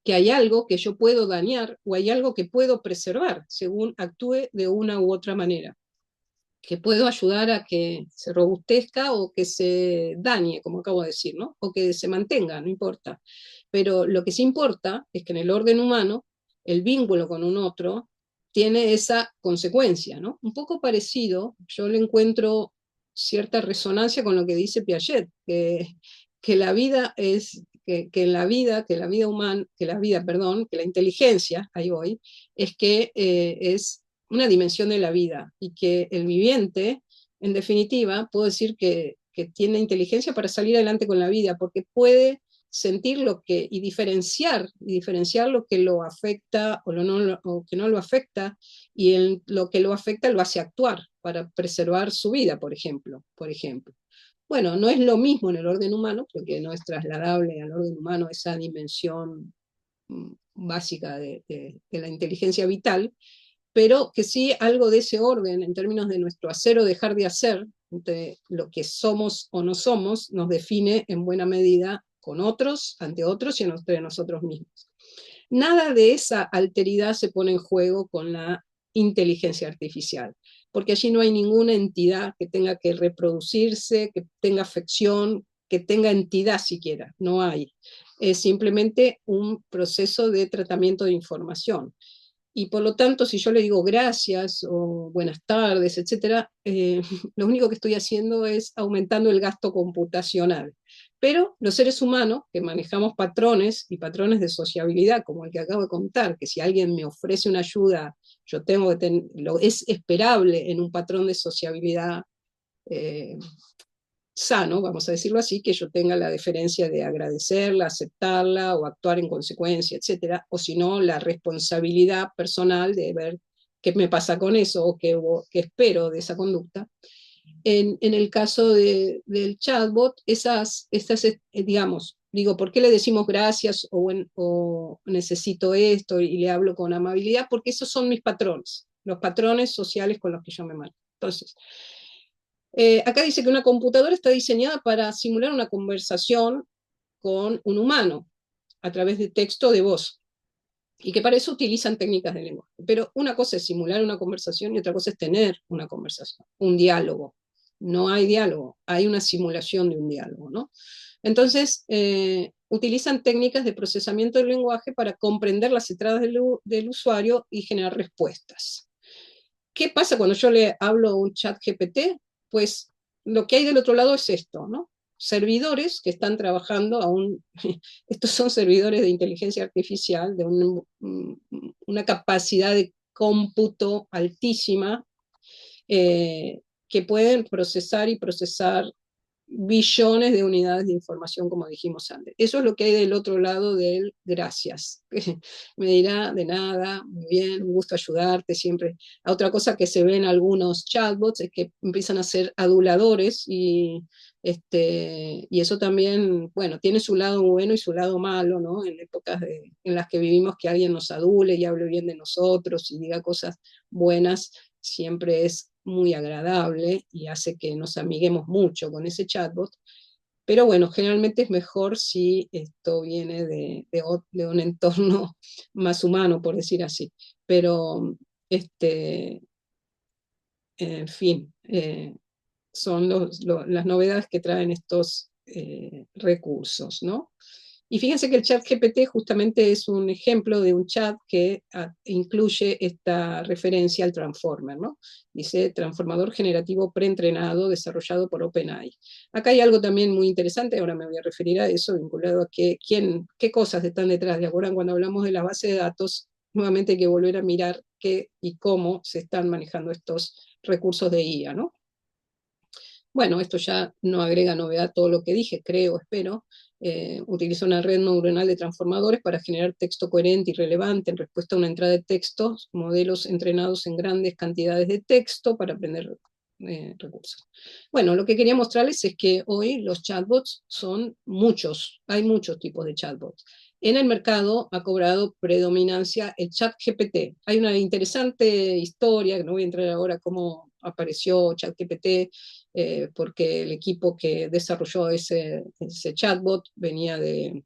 que hay algo que yo puedo dañar o hay algo que puedo preservar según actúe de una u otra manera, que puedo ayudar a que se robustezca o que se dañe, como acabo de decir, ¿no? O que se mantenga, no importa. Pero lo que sí importa es que en el orden humano, el vínculo con un otro tiene esa consecuencia, ¿no? Un poco parecido, yo le encuentro cierta resonancia con lo que dice Piaget, que la vida es, que la vida humana, que la vida, perdón, que la inteligencia, ahí voy, es que es una dimensión de la vida y que el viviente, en definitiva, puedo decir que tiene inteligencia para salir adelante con la vida, porque puede sentir lo que y diferenciar lo que lo afecta o que no lo afecta y lo que lo afecta lo hace actuar para preservar su vida, por ejemplo. Bueno, no es lo mismo en el orden humano, porque no es trasladable al orden humano esa dimensión básica de la inteligencia vital, pero que sí algo de ese orden en términos de nuestro hacer o dejar de hacer, de lo que somos o no somos, nos define en buena medida con otros, ante otros y entre nosotros mismos. Nada de esa alteridad se pone en juego con la inteligencia artificial, porque allí no hay ninguna entidad que tenga que reproducirse, que tenga afección, que tenga entidad siquiera, no hay. Es simplemente un proceso de tratamiento de información. Y por lo tanto, si yo le digo gracias o buenas tardes, etcétera, lo único que estoy haciendo es aumentando el gasto computacional. Pero los seres humanos que manejamos patrones y patrones de sociabilidad, como el que acabo de contar, que si alguien me ofrece una ayuda, yo tengo que lo es esperable en un patrón de sociabilidad eh, sano, vamos a decirlo así, que yo tenga la deferencia de agradecerla, aceptarla o actuar en consecuencia, etcétera, o si no, la responsabilidad personal de ver qué me pasa con eso o qué espero de esa conducta. En el caso del chatbot, digamos, digo, ¿por qué le decimos gracias o necesito esto y le hablo con amabilidad? Porque esos son mis patrones, los patrones sociales con los que yo me manejo. Entonces, acá dice que una computadora está diseñada para simular una conversación con un humano a través de texto o de voz, y que para eso utilizan técnicas de lenguaje. Pero una cosa es simular una conversación y otra cosa es tener una conversación, un diálogo. No hay diálogo, hay una simulación de un diálogo, ¿no? Entonces, utilizan técnicas de procesamiento del lenguaje para comprender las entradas del usuario y generar respuestas. ¿Qué pasa cuando yo le hablo a un chat GPT? Pues lo que hay del otro lado es esto, ¿no? Servidores que están trabajando estos son servidores de inteligencia artificial, de una capacidad de cómputo altísima, que pueden procesar y procesar billones de unidades de información, como dijimos antes. Eso es lo que hay del otro lado del gracias. Me dirá de nada, muy bien, un gusto ayudarte siempre. Otra cosa que se ve en algunos chatbots es que empiezan a ser aduladores y eso también, bueno, tiene su lado bueno y su lado malo, ¿no? En épocas en las que vivimos que alguien nos adule y hable bien de nosotros y diga cosas buenas, siempre es muy agradable y hace que nos amiguemos mucho con ese chatbot. Pero bueno, generalmente es mejor si esto viene de un entorno más humano, por decir así. Pero, en fin, son las novedades que traen estos recursos, ¿no? Y fíjense que el chat GPT justamente es un ejemplo de un chat que incluye esta referencia al transformer, ¿no? Dice transformador generativo preentrenado desarrollado por OpenAI. Acá hay algo también muy interesante, ahora me voy a referir a eso, vinculado a qué cosas están detrás. ¿De acuerdo? Cuando hablamos de la base de datos, nuevamente hay que volver a mirar qué y cómo se están manejando estos recursos de IA, ¿no? Bueno, esto ya no agrega novedad a todo lo que dije, creo, espero. Utiliza una red neuronal de transformadores para generar texto coherente y relevante en respuesta a una entrada de texto, modelos entrenados en grandes cantidades de texto para aprender recursos. Bueno, lo que quería mostrarles es que hoy los chatbots son muchos, hay muchos tipos de chatbots. En el mercado ha cobrado predominancia el chat GPT. Hay una interesante historia, que no voy a entrar ahora cómo apareció ChatGPT, porque el equipo que desarrolló ese chatbot venía de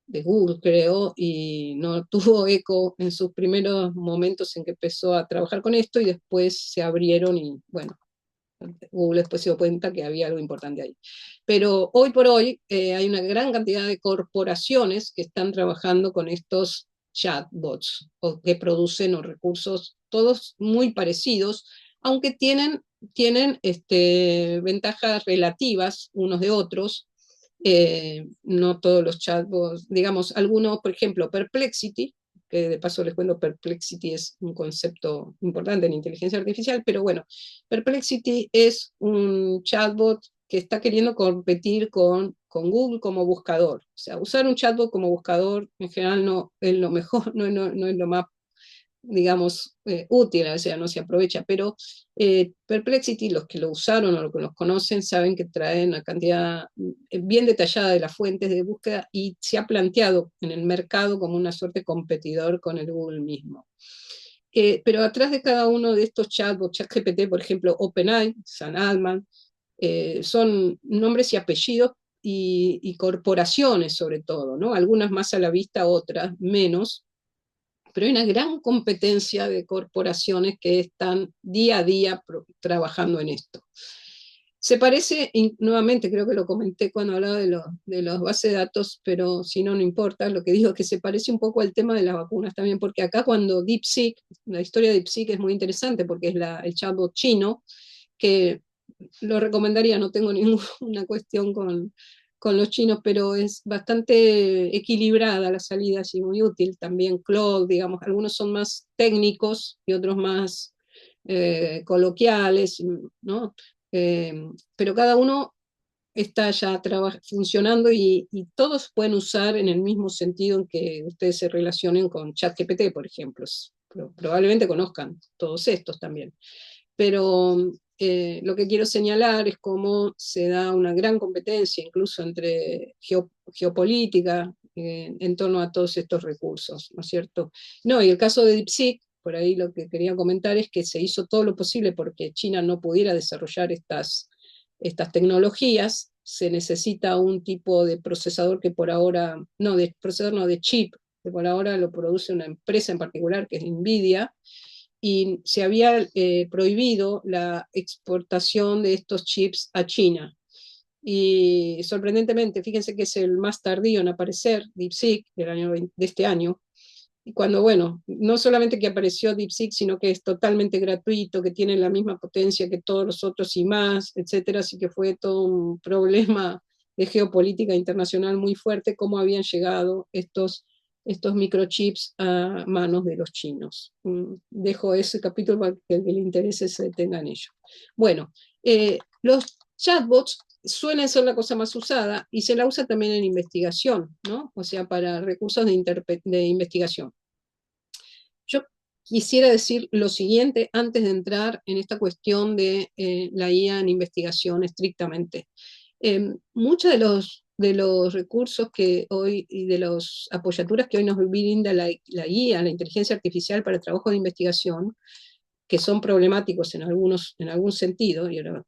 Google, creo, y no tuvo eco en sus primeros momentos en que empezó a trabajar con esto y después se abrieron y bueno, Google después se dio cuenta que había algo importante ahí. Pero hoy por hoy hay una gran cantidad de corporaciones que están trabajando con estos chatbots o que producen los recursos, todos muy parecidos, aunque tienen ventajas relativas unos de otros. No todos los chatbots, digamos, algunos, por ejemplo, Perplexity, que de paso les cuento, Perplexity es un concepto importante en inteligencia artificial, pero bueno, Perplexity es un chatbot que está queriendo competir con Google como buscador. O sea, usar un chatbot como buscador en general no es lo mejor, no es lo más, digamos, útil, o sea, no se aprovecha, pero Perplexity, los que lo usaron o los que los conocen, saben que traen una cantidad bien detallada de las fuentes de búsqueda y se ha planteado en el mercado como una suerte competidor con el Google mismo. Pero atrás de cada uno de estos chatbots, ChatGPT, por ejemplo, OpenAI, Sam Altman, son nombres y apellidos y corporaciones sobre todo, ¿no? Algunas más a la vista, otras menos, pero hay una gran competencia de corporaciones que están día a día trabajando en esto. Se parece, nuevamente creo que lo comenté cuando hablaba de los bases de datos, pero si no, no importa, lo que digo es que se parece un poco al tema de las vacunas también, porque acá cuando DeepSeek, la historia de DeepSeek es muy interesante porque es el chatbot chino, que lo recomendaría, no tengo ninguna cuestión con los chinos, pero es bastante equilibrada la salida y muy útil. También Claude, digamos, algunos son más técnicos y otros más coloquiales, ¿no? Pero cada uno está ya funcionando y todos pueden usar en el mismo sentido en que ustedes se relacionen con ChatGPT, por ejemplo. Probablemente conozcan todos estos también. Pero lo que quiero señalar es cómo se da una gran competencia, incluso entre geopolítica, en torno a todos estos recursos, ¿no es cierto? No, y el caso de DeepSeek, por ahí lo que quería comentar es que se hizo todo lo posible porque China no pudiera desarrollar estas tecnologías. Se necesita un tipo de procesador que por ahora, no, de procesador no, de chip, que por ahora lo produce una empresa en particular, que es Nvidia, y se había prohibido la exportación de estos chips a China. Y sorprendentemente, fíjense que es el más tardío en aparecer, DeepSeek, de este año, y cuando, bueno, no solamente que apareció DeepSeek, sino que es totalmente gratuito, que tiene la misma potencia que todos los otros y más, etcétera, así que fue todo un problema de geopolítica internacional muy fuerte, cómo habían llegado estos microchips a manos de los chinos. Dejo ese capítulo para que el que le interese se detenga en ello. Bueno, los chatbots suelen ser la cosa más usada y se la usa también en investigación, ¿no? O sea, para recursos de investigación. Yo quisiera decir lo siguiente antes de entrar en esta cuestión de la IA en investigación estrictamente. Muchos de los recursos que hoy y de las apoyaturas que hoy nos brinda la IA, la inteligencia artificial para trabajo de investigación, que son problemáticos en algún sentido, y ahora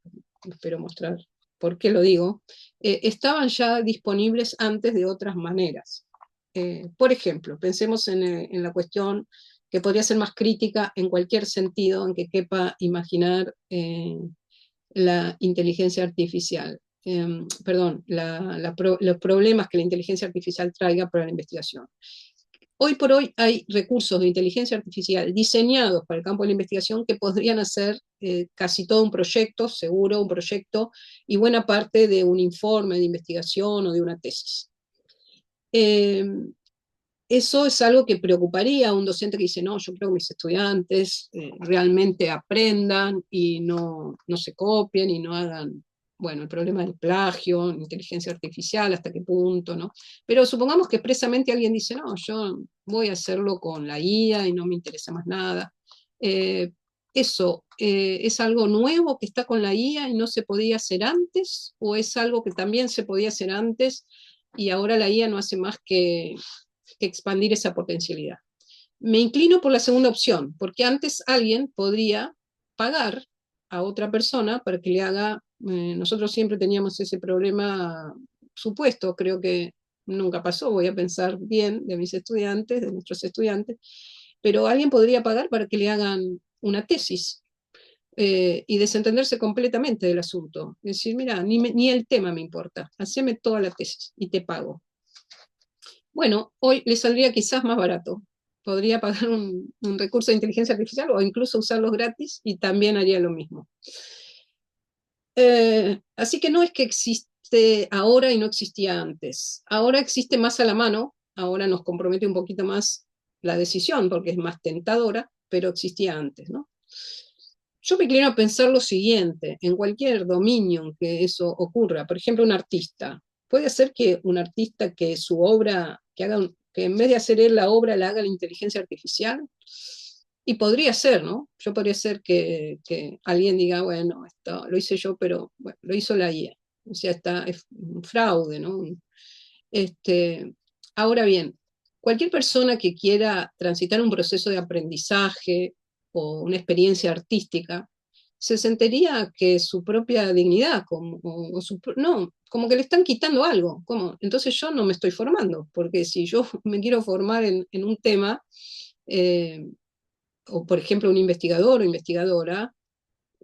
espero mostrar por qué lo digo, estaban ya disponibles antes de otras maneras. Por ejemplo, pensemos en la cuestión que podría ser más crítica en cualquier sentido en que quepa imaginar la inteligencia artificial. Perdón, los problemas que la inteligencia artificial traiga para la investigación. Hoy por hoy hay recursos de inteligencia artificial diseñados para el campo de la investigación que podrían hacer casi todo un proyecto, seguro, un proyecto y buena parte de un informe de investigación o de una tesis. Eh, Eso es algo que preocuparía a un docente que dice, no, yo creo que mis estudiantes realmente aprendan y no se copien y no hagan, bueno, el problema del plagio, inteligencia artificial, hasta qué punto, ¿no? Pero supongamos que expresamente alguien dice, no, yo voy a hacerlo con la IA y no me interesa más nada. Eh, ¿Eso es algo nuevo que está con la IA y no se podía hacer antes? ¿O es algo que también se podía hacer antes y ahora la IA no hace más que expandir esa potencialidad? Me inclino por la segunda opción, porque antes alguien podría pagar a otra persona para que le haga, nosotros siempre teníamos ese problema supuesto, creo que nunca pasó, voy a pensar bien de mis estudiantes, de nuestros estudiantes, pero alguien podría pagar para que le hagan una tesis y desentenderse completamente del asunto. Es decir, mira, ni el tema me importa, haceme toda la tesis y te pago. Bueno, hoy le saldría quizás más barato. Podría pagar un recurso de inteligencia artificial o incluso usarlos gratis y también haría lo mismo. Así que no es que existe ahora y no existía antes. Ahora existe más a la mano, ahora nos compromete un poquito más la decisión porque es más tentadora, pero existía antes, ¿no? Yo me inclino a pensar lo siguiente, en cualquier dominio en que eso ocurra, por ejemplo, un artista, puede ser que un artista que su obra, que en vez de hacer él la obra la haga la inteligencia artificial, y podría ser, ¿no? Yo podría ser que alguien diga, bueno, esto lo hice yo, pero bueno, lo hizo la IA, o sea, es un fraude, ¿no? Este, ahora bien, cualquier persona que quiera transitar un proceso de aprendizaje o una experiencia artística, se sentiría que su propia dignidad, no, como que le están quitando algo. ¿Cómo? Entonces yo no me estoy formando, porque si yo me quiero formar en un tema, eh, o por ejemplo un investigador o investigadora,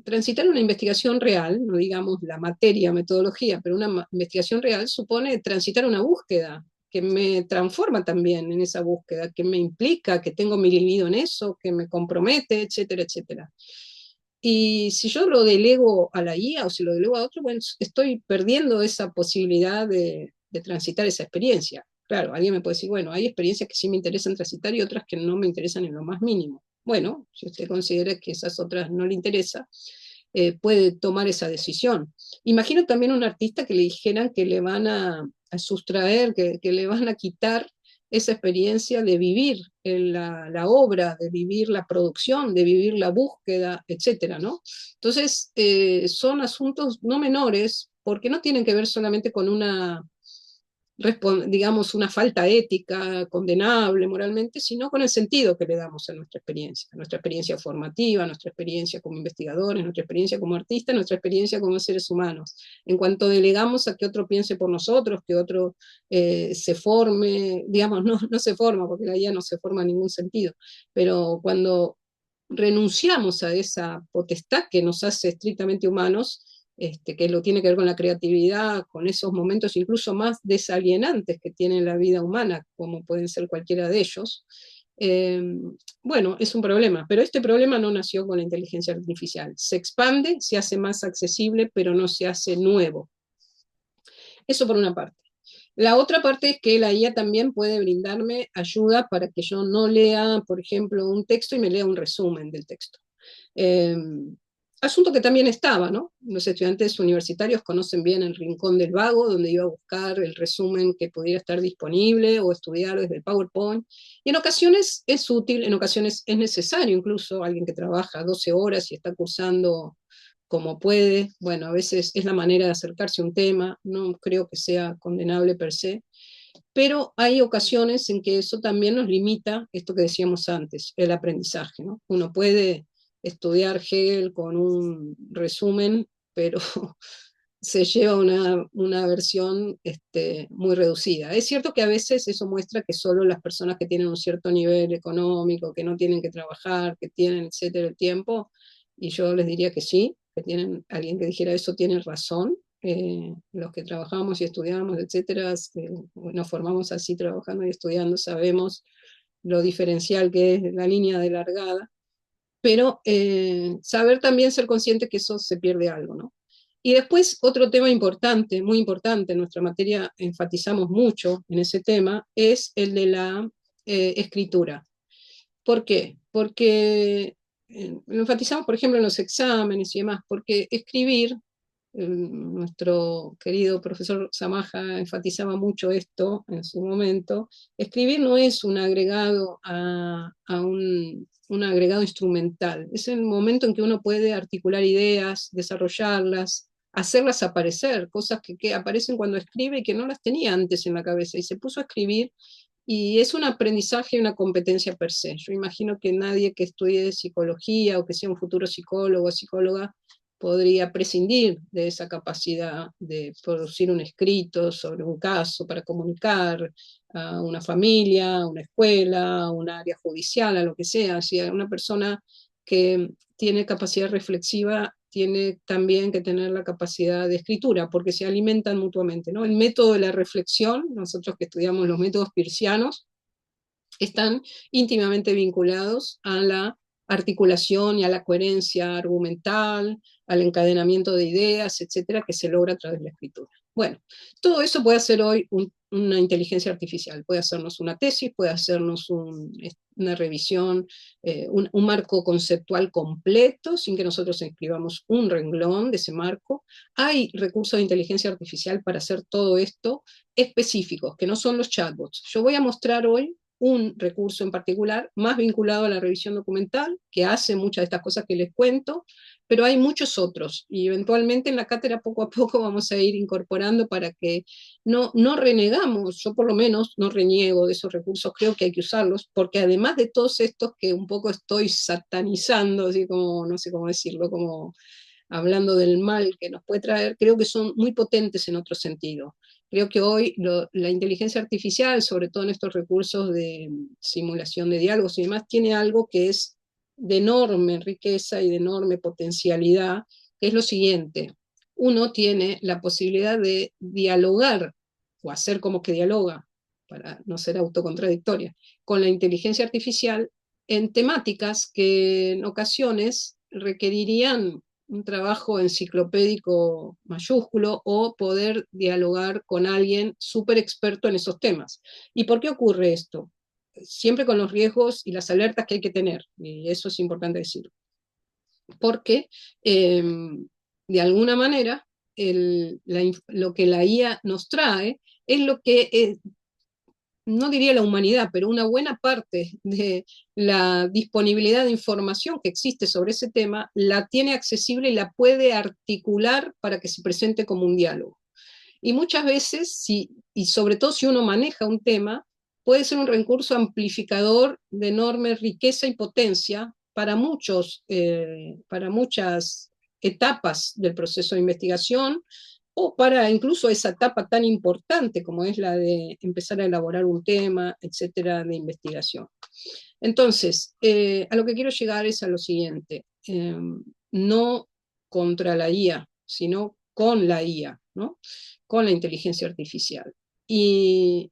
transitar una investigación real, no digamos la materia, metodología, pero una investigación real supone transitar una búsqueda que me transforma también en esa búsqueda, que me implica, que tengo mi libido en eso, que me compromete, etcétera, etcétera. Y si yo lo delego a la IA o si lo delego a otro, bueno, estoy perdiendo esa posibilidad de transitar esa experiencia. Claro, alguien me puede decir, bueno, hay experiencias que sí me interesan transitar y otras que no me interesan en lo más mínimo. Bueno, si usted considera que esas otras no le interesa, puede tomar esa decisión. Imagino también un artista que le dijeran que le van a sustraer, que le van a quitar esa experiencia de vivir la obra, de vivir la producción, de vivir la búsqueda, etcétera, ¿no? Entonces, son asuntos no menores, porque no tienen que ver solamente con una, digamos, una falta ética, condenable moralmente, sino con el sentido que le damos a nuestra experiencia formativa, a nuestra experiencia como investigadores, nuestra experiencia como artistas, nuestra experiencia como seres humanos. En cuanto delegamos a que otro piense por nosotros, que otro se forme, digamos, no se forma, porque la IA no se forma en ningún sentido, pero cuando renunciamos a esa potestad que nos hace estrictamente humanos, que lo tiene que ver con la creatividad, con esos momentos incluso más desalienantes que tiene la vida humana, como pueden ser cualquiera de ellos, eh, bueno, es un problema, pero este problema no nació con la inteligencia artificial. Se expande, se hace más accesible, pero no se hace nuevo. Eso por una parte. La otra parte es que la IA también puede brindarme ayuda para que yo no lea, por ejemplo, un texto y me lea un resumen del texto. Eh, asunto que también estaba, ¿no? Los estudiantes universitarios conocen bien el rincón del vago, donde iba a buscar el resumen que pudiera estar disponible o estudiar desde el PowerPoint. Y en ocasiones es útil, en ocasiones es necesario, incluso alguien que trabaja 12 horas y está cursando como puede. Bueno, a veces es la manera de acercarse a un tema, no creo que sea condenable per se, pero hay ocasiones en que eso también nos limita, esto que decíamos antes, el aprendizaje, ¿no? Uno puede estudiar Hegel con un resumen, pero se lleva una versión muy reducida. Es cierto que a veces eso muestra que solo las personas que tienen un cierto nivel económico, que no tienen que trabajar, que tienen, etcétera, el tiempo, y yo les diría que sí, que tienen, alguien que dijera eso tiene razón, los que trabajamos y estudiamos, etcétera, nos formamos así trabajando y estudiando, sabemos lo diferencial que es la línea de largada, pero saber también ser consciente que eso se pierde algo, ¿no? Y después otro tema importante, muy importante, en nuestra materia enfatizamos mucho en ese tema, es el de la escritura. ¿Por qué? Porque lo enfatizamos, por ejemplo, en los exámenes y demás, porque escribir, nuestro querido profesor Samaja enfatizaba mucho esto en su momento, escribir no es un agregado a un agregado instrumental, es el momento en que uno puede articular ideas, desarrollarlas, hacerlas aparecer, cosas que aparecen cuando escribe y que no las tenía antes en la cabeza, y se puso a escribir y es un aprendizaje y una competencia per se. Yo imagino que nadie que estudie psicología o que sea un futuro psicólogo o psicóloga podría prescindir de esa capacidad de producir un escrito sobre un caso para comunicar a una familia, a una escuela, a un área judicial, a lo que sea. Si una persona que tiene capacidad reflexiva tiene también que tener la capacidad de escritura, porque se alimentan mutuamente, ¿no? El método de la reflexión, nosotros que estudiamos los métodos peircianos, están íntimamente vinculados a la articulación y a la coherencia argumental, al encadenamiento de ideas, etcétera, que se logra a través de la escritura. Bueno, todo eso puede hacer hoy una inteligencia artificial, puede hacernos una tesis, puede hacernos una revisión, un marco conceptual completo, sin que nosotros escribamos un renglón de ese marco. Hay recursos de inteligencia artificial para hacer todo esto específicos, que no son los chatbots. Yo voy a mostrar hoy un recurso en particular, más vinculado a la revisión documental, que hace muchas de estas cosas que les cuento, pero hay muchos otros, y eventualmente en la cátedra poco a poco vamos a ir incorporando para que no renegamos, yo por lo menos no reniego de esos recursos, creo que hay que usarlos, porque además de todos estos que un poco estoy satanizando, así como, no sé cómo decirlo, como hablando del mal que nos puede traer, creo que son muy potentes en otro sentido. Creo que hoy la inteligencia artificial, sobre todo en estos recursos de simulación de diálogos y demás, tiene algo que es de enorme riqueza y de enorme potencialidad, que es lo siguiente. Uno tiene la posibilidad de dialogar o hacer como que dialoga, para no ser autocontradictoria, con la inteligencia artificial en temáticas que en ocasiones requerirían un trabajo enciclopédico mayúsculo o poder dialogar con alguien súper experto en esos temas. ¿Y por qué ocurre esto? Siempre con los riesgos y las alertas que hay que tener, y eso es importante decirlo. Porque de alguna manera lo que la IA nos trae es lo que no diría la humanidad, pero una buena parte de la disponibilidad de información que existe sobre ese tema la tiene accesible y la puede articular para que se presente como un diálogo. Y muchas veces, y sobre todo si uno maneja un tema, puede ser un recurso amplificador de enorme riqueza y potencia para muchas etapas del proceso de investigación, o para incluso esa etapa tan importante como es la de empezar a elaborar un tema, etcétera, de investigación. Entonces, a lo que quiero llegar es a lo siguiente, no contra la IA, sino con la IA, ¿no? Con la inteligencia artificial. Y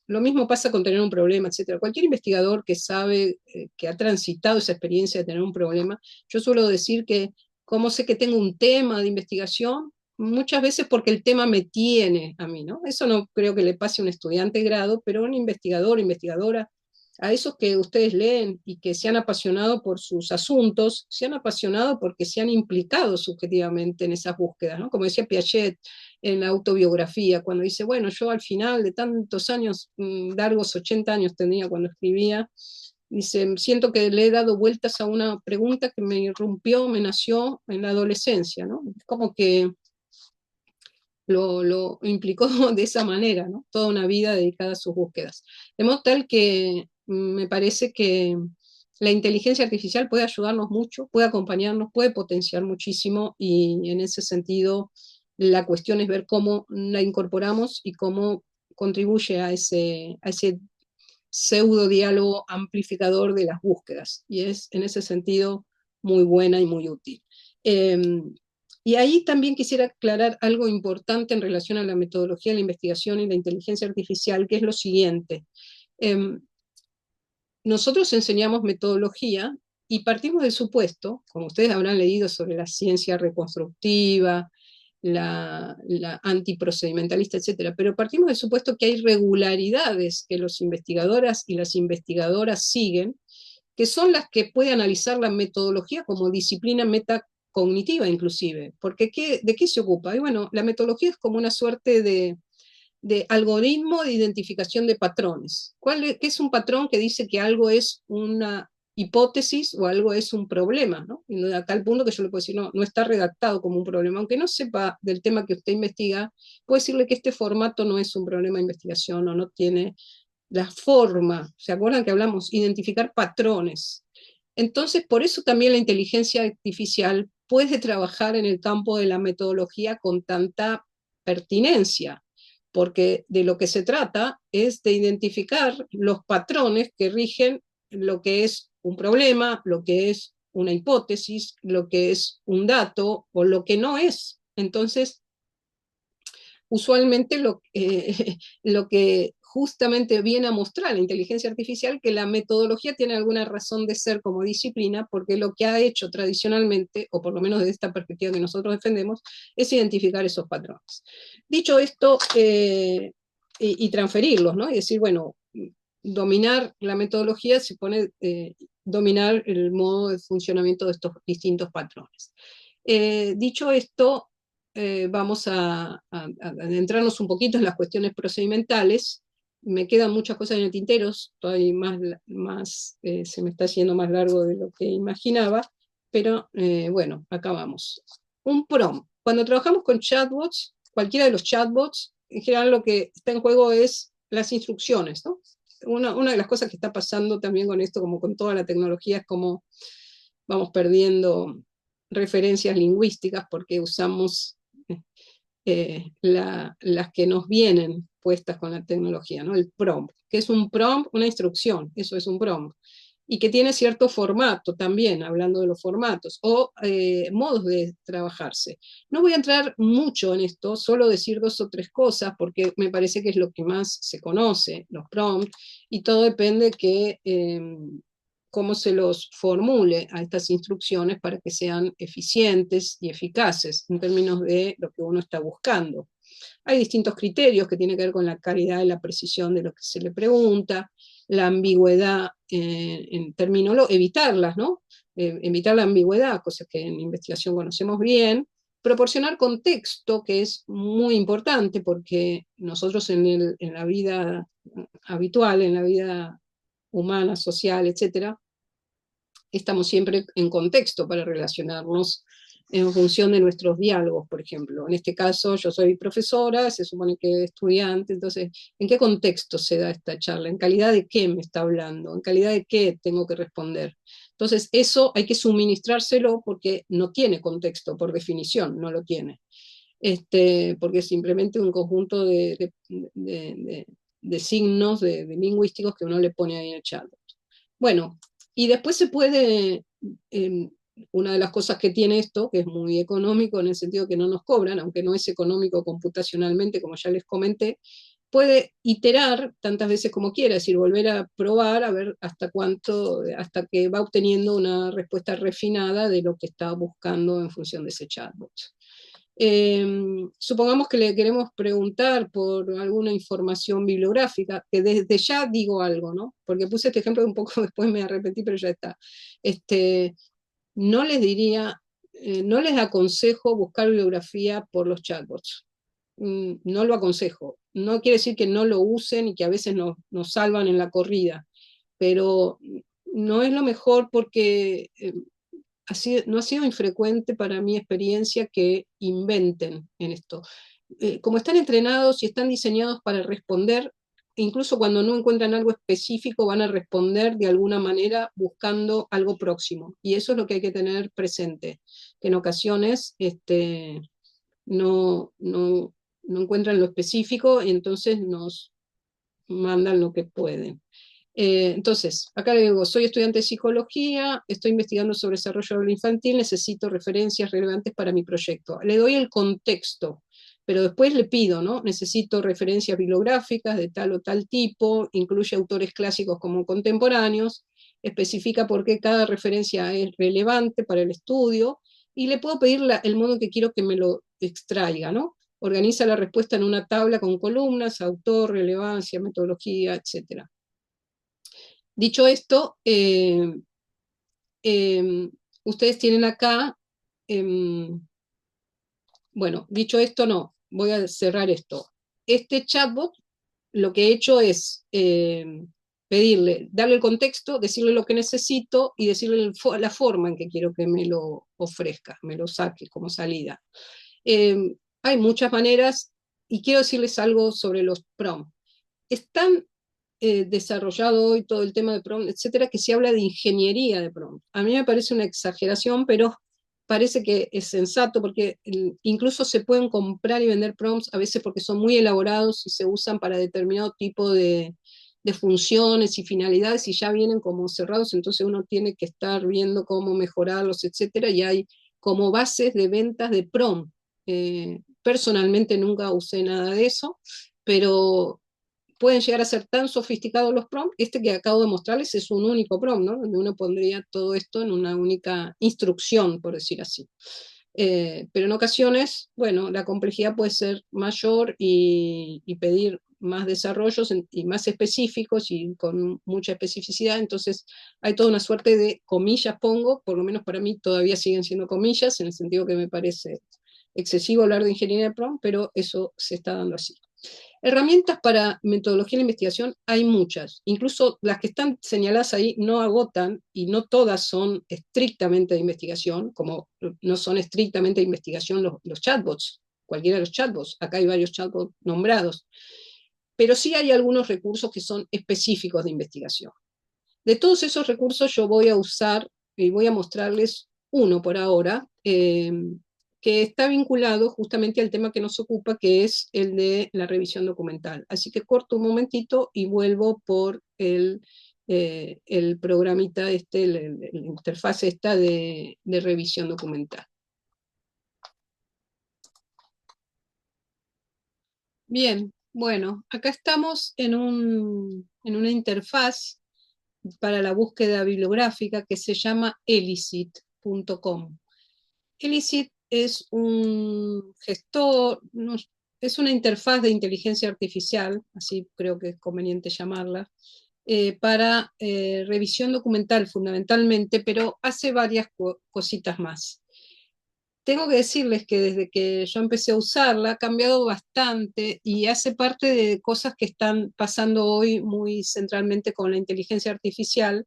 lo mismo pasa con tener un problema, etcétera. Cualquier investigador que sabe, que ha transitado esa experiencia de tener un problema, yo suelo decir que, ¿cómo sé que tengo un tema de investigación? Muchas veces porque el tema me tiene a mí, ¿no? Eso no creo que le pase a un estudiante de grado, pero a un investigador, investigadora, a esos que ustedes leen y que se han apasionado por sus asuntos, se han apasionado porque se han implicado subjetivamente en esas búsquedas, ¿no? Como decía Piaget en la autobiografía, cuando dice, bueno, yo al final de tantos años, largos 80 años tenía cuando escribía, dice, siento que le he dado vueltas a una pregunta que me irrumpió, me nació en la adolescencia, ¿no? Es como que lo implicó de esa manera, ¿no? Toda una vida dedicada a sus búsquedas. De modo tal que me parece que la inteligencia artificial puede ayudarnos mucho, puede acompañarnos, puede potenciar muchísimo y en ese sentido la cuestión es ver cómo la incorporamos y cómo contribuye a ese pseudo diálogo amplificador de las búsquedas. Y es en ese sentido muy buena y muy útil. Y ahí también quisiera aclarar algo importante en relación a la metodología de la investigación y la inteligencia artificial, que es lo siguiente. Eh, Nosotros enseñamos metodología y partimos del supuesto, como ustedes habrán leído sobre la ciencia reconstructiva, la antiprocedimentalista, etcétera, pero partimos del supuesto que hay regularidades que los investigadoras y las investigadoras siguen, que son las que puede analizar la metodología como disciplina metacognitiva inclusive, porque ¿de qué se ocupa? Y bueno, la metodología es como una suerte de algoritmo de identificación de patrones. ¿Qué es un patrón que dice que algo es una hipótesis o algo es un problema? ¿No? Y a tal punto que yo le puedo decir, no, no está redactado como un problema. Aunque no sepa del tema que usted investiga, puedo decirle que este formato no es un problema de investigación o no tiene la forma. ¿Se acuerdan que hablamos? Identificar patrones. Entonces, por eso también la inteligencia artificial puede trabajar en el campo de la metodología con tanta pertinencia, porque de lo que se trata es de identificar los patrones que rigen lo que es un problema, lo que es una hipótesis, lo que es un dato o lo que no es. Entonces, usualmente lo que justamente viene a mostrar la inteligencia artificial, que la metodología tiene alguna razón de ser como disciplina, porque lo que ha hecho tradicionalmente, o por lo menos desde esta perspectiva que nosotros defendemos, es identificar esos patrones. Dicho esto, y transferirlos, ¿no? Y decir, bueno, dominar la metodología se pone dominar el modo de funcionamiento de estos distintos patrones. Dicho esto, vamos a adentrarnos un poquito en las cuestiones procedimentales. Me quedan muchas cosas en el tintero, estoy se me está haciendo más largo de lo que imaginaba, pero bueno, acá vamos. Un prompt. Cuando trabajamos con chatbots, cualquiera de los chatbots, en general lo que está en juego es las instrucciones, ¿no? Una de las cosas que está pasando también con esto, como con toda la tecnología, es como vamos perdiendo referencias lingüísticas porque usamos las que nos vienen puestas con la tecnología, ¿no? El prompt, que es un prompt, una instrucción, eso es un prompt, y que tiene cierto formato también, hablando de los formatos, o modos de trabajarse. No voy a entrar mucho en esto, solo decir dos o tres cosas, porque me parece que es lo que más se conoce, los prompts, y todo depende que cómo se los formule a estas instrucciones para que sean eficientes y eficaces en términos de lo que uno está buscando. Hay distintos criterios que tienen que ver con la calidad y la precisión de lo que se le pregunta, la ambigüedad en términos, evitarlas, ¿no? Evitar la ambigüedad, cosas que en investigación conocemos bien, proporcionar contexto, que es muy importante porque nosotros en la vida habitual, en la vida humana, social, etcétera, estamos siempre en contexto para relacionarnos en función de nuestros diálogos, por ejemplo. En este caso, yo soy profesora, se supone que estudiante, entonces, ¿en qué contexto se da esta charla? ¿En calidad de qué me está hablando? ¿En calidad de qué tengo que responder? Entonces, eso hay que suministrárselo porque no tiene contexto, por definición, no lo tiene. Porque es simplemente un conjunto de signos lingüísticos que uno le pone ahí en el chat. Bueno, y después se puede, eh, una de las cosas que tiene esto, que es muy económico en el sentido que no nos cobran, aunque no es económico computacionalmente, como ya les comenté, puede iterar tantas veces como quiera, es decir, volver a probar a ver hasta cuánto, hasta que va obteniendo una respuesta refinada de lo que está buscando en función de ese chatbot. Supongamos que le queremos preguntar por alguna información bibliográfica, que desde ya digo algo, ¿no? Porque puse este ejemplo un poco después me arrepentí, pero ya está. No les diría, no les aconsejo buscar bibliografía por los chatbots. No lo aconsejo. No quiere decir que no lo usen y que a veces nos salvan en la corrida, pero no es lo mejor porque no ha sido infrecuente para mi experiencia que inventen en esto. Como están entrenados y están diseñados para responder, incluso cuando no encuentran algo específico, van a responder de alguna manera buscando algo próximo. Y eso es lo que hay que tener presente, que en ocasiones no encuentran lo específico y entonces nos mandan lo que pueden. Entonces, acá le digo, soy estudiante de psicología, estoy investigando sobre desarrollo infantil, necesito referencias relevantes para mi proyecto. Le doy el contexto, pero después le pido, ¿no? Necesito referencias bibliográficas de tal o tal tipo, incluye autores clásicos como contemporáneos, especifica por qué cada referencia es relevante para el estudio, y le puedo pedir el modo en que quiero que me lo extraiga, ¿no? Organiza la respuesta en una tabla con columnas, autor, relevancia, metodología, etcétera. Dicho esto, eh, ustedes tienen acá, eh, bueno, dicho esto, no, voy a cerrar esto. Este chatbot, lo que he hecho es pedirle, darle el contexto, decirle lo que necesito y decirle la forma en que quiero que me lo ofrezca, me lo saque como salida. Hay muchas maneras y quiero decirles algo sobre los prompts. Están desarrollado hoy todo el tema de prompt, etcétera, que se habla de ingeniería de prompt. A mí me parece una exageración, pero parece que es sensato porque incluso se pueden comprar y vender prompts a veces porque son muy elaborados y se usan para determinado tipo de funciones y finalidades y ya vienen como cerrados, entonces uno tiene que estar viendo cómo mejorarlos, etcétera, y hay como bases de ventas de prompt. Personalmente nunca usé nada de eso, pero pueden llegar a ser tan sofisticados los prompts. Este que acabo de mostrarles es un único prompt, ¿no? Donde uno pondría todo esto en una única instrucción, por decir así. Pero en ocasiones, bueno, la complejidad puede ser mayor y pedir más desarrollos y más específicos y con mucha especificidad, entonces hay toda una suerte de comillas, pongo, por lo menos para mí todavía siguen siendo comillas, en el sentido que me parece excesivo hablar de ingeniería de prompt, pero eso se está dando así. Herramientas para metodología de investigación hay muchas, incluso las que están señaladas ahí no agotan y no todas son estrictamente de investigación, como no son estrictamente de investigación los chatbots, cualquiera de los chatbots, acá hay varios chatbots nombrados, pero sí hay algunos recursos que son específicos de investigación. De todos esos recursos yo voy a usar y voy a mostrarles uno por ahora, que está vinculado justamente al tema que nos ocupa, que es el de la revisión documental. Así que corto un momentito y vuelvo por el programita este, la interfaz esta de revisión documental. Bien, bueno, acá estamos en una interfaz para la búsqueda bibliográfica que se llama elicit.com. Elicit es un gestor, es una interfaz de inteligencia artificial, así creo que es conveniente llamarla, para revisión documental fundamentalmente, pero hace varias cositas más. Tengo que decirles que desde que yo empecé a usarla ha cambiado bastante y hace parte de cosas que están pasando hoy muy centralmente con la inteligencia artificial,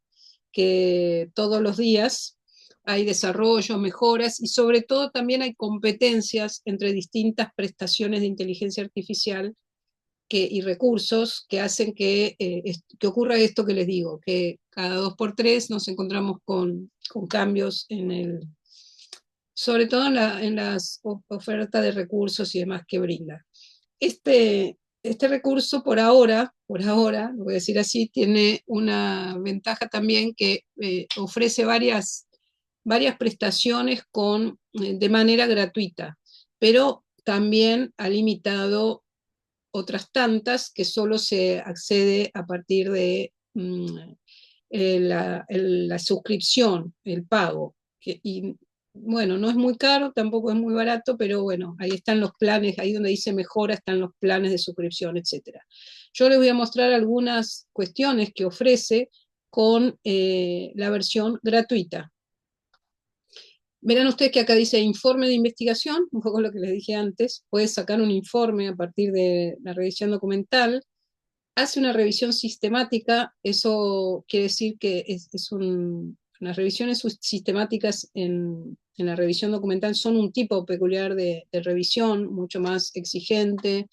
que todos los días hay desarrollos, mejoras y sobre todo también hay competencias entre distintas prestaciones de inteligencia artificial y recursos que hacen que ocurra esto que les digo, que cada 2 por 3 nos encontramos con cambios sobre todo en las ofertas de recursos y demás que brinda. Este recurso por ahora, lo voy a decir así, tiene una ventaja también que ofrece varias prestaciones de manera gratuita, pero también ha limitado otras tantas que solo se accede a partir de la suscripción, el pago. Y bueno, no es muy caro, tampoco es muy barato, pero bueno, ahí están los planes, ahí donde dice mejora están los planes de suscripción, etcétera. Yo les voy a mostrar algunas cuestiones que ofrece con la versión gratuita. Verán ustedes que acá dice informe de investigación, un poco lo que les dije antes, puedes sacar un informe a partir de la revisión documental, hace una revisión sistemática, eso quiere decir que las revisiones sistemáticas en la revisión documental son un tipo peculiar de revisión, mucho más exigente,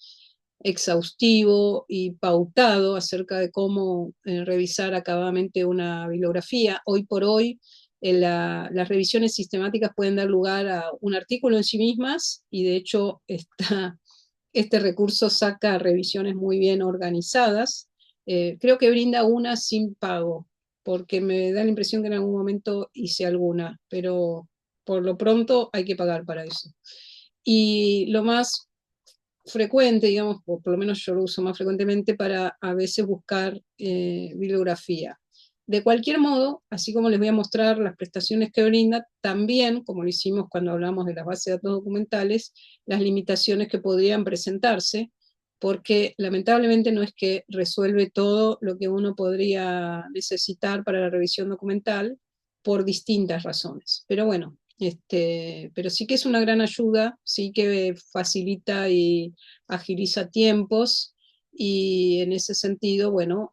exhaustivo y pautado acerca de cómo revisar acabadamente una bibliografía. Hoy por hoy, las revisiones sistemáticas pueden dar lugar a un artículo en sí mismas y de hecho este recurso saca revisiones muy bien organizadas. Creo que brinda una sin pago, porque me da la impresión que en algún momento hice alguna, pero por lo pronto hay que pagar para eso. Y lo más frecuente, digamos, o por lo menos yo lo uso más frecuentemente para a veces buscar bibliografía. De cualquier modo, así como les voy a mostrar las prestaciones que brinda, también, como lo hicimos cuando hablamos de las bases de datos documentales, las limitaciones que podrían presentarse, porque lamentablemente no es que resuelve todo lo que uno podría necesitar para la revisión documental por distintas razones. Pero bueno, pero sí que es una gran ayuda, sí que facilita y agiliza tiempos y en ese sentido, bueno,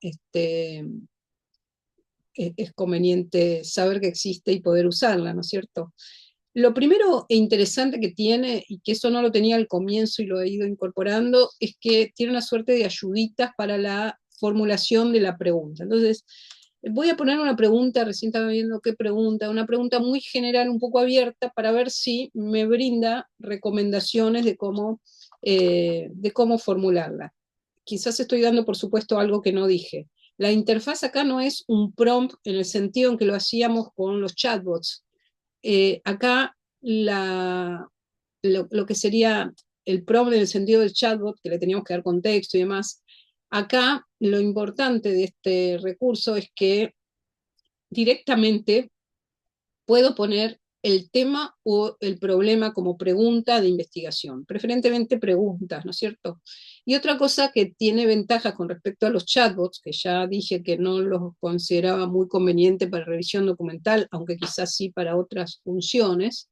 es conveniente saber que existe y poder usarla, ¿no es cierto? Lo primero e interesante que tiene, y que eso no lo tenía al comienzo y lo he ido incorporando, es que tiene una suerte de ayuditas para la formulación de la pregunta. Entonces, voy a poner una pregunta, recién estaba viendo qué pregunta, una pregunta muy general, un poco abierta, para ver si me brinda recomendaciones de cómo formularla. Quizás estoy dando, por supuesto, algo que no dije. La interfaz acá no es un prompt en el sentido en que lo hacíamos con los chatbots. Acá lo que sería el prompt en el sentido del chatbot, que le teníamos que dar contexto y demás, acá lo importante de este recurso es que directamente puedo poner el tema o el problema como pregunta de investigación, preferentemente preguntas, ¿no es cierto? Y otra cosa que tiene ventajas con respecto a los chatbots, que ya dije que no los consideraba muy conveniente para revisión documental, aunque quizás sí para otras funciones,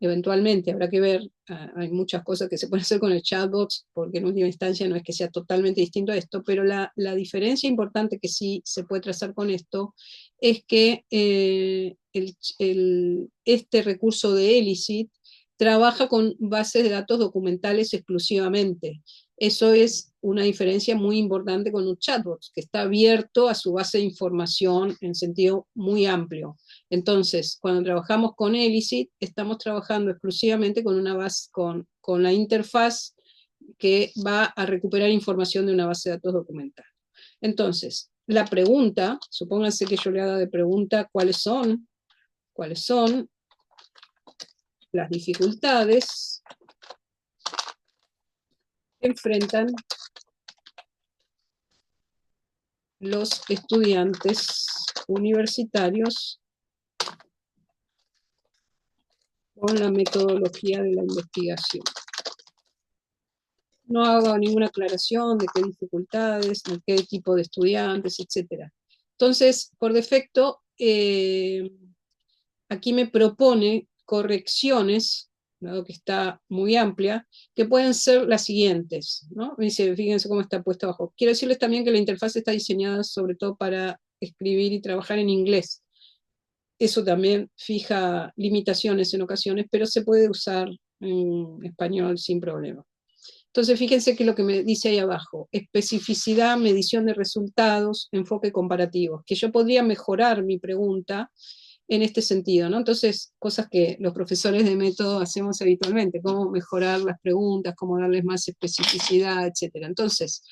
eventualmente habrá que ver, hay muchas cosas que se pueden hacer con el chatbot, porque en última instancia no es que sea totalmente distinto a esto, pero la diferencia importante que sí se puede trazar con esto es que este recurso de Elicit trabaja con bases de datos documentales exclusivamente. Eso es una diferencia muy importante con un chatbot, que está abierto a su base de información en sentido muy amplio. Entonces, cuando trabajamos con Elicit, estamos trabajando exclusivamente con una base, con la interfaz que va a recuperar información de una base de datos documental. Entonces, la pregunta, supónganse que yo le haga de pregunta cuáles son las dificultades que enfrentan los estudiantes universitarios con la metodología de la investigación. No hago ninguna aclaración de qué dificultades, de qué tipo de estudiantes, etc. Entonces, por defecto, aquí me propone correcciones, dado que está muy amplia, que pueden ser las siguientes, ¿no? Me dice, fíjense cómo está puesto abajo. Quiero decirles también que la interfaz está diseñada sobre todo para escribir y trabajar en inglés. Eso también fija limitaciones en ocasiones, pero se puede usar en español sin problema. Entonces, fíjense que lo que me dice ahí abajo, especificidad, medición de resultados, enfoque comparativo, que yo podría mejorar mi pregunta en este sentido, ¿no? Entonces, cosas que los profesores de método hacemos habitualmente, cómo mejorar las preguntas, cómo darles más especificidad, etcétera. Entonces,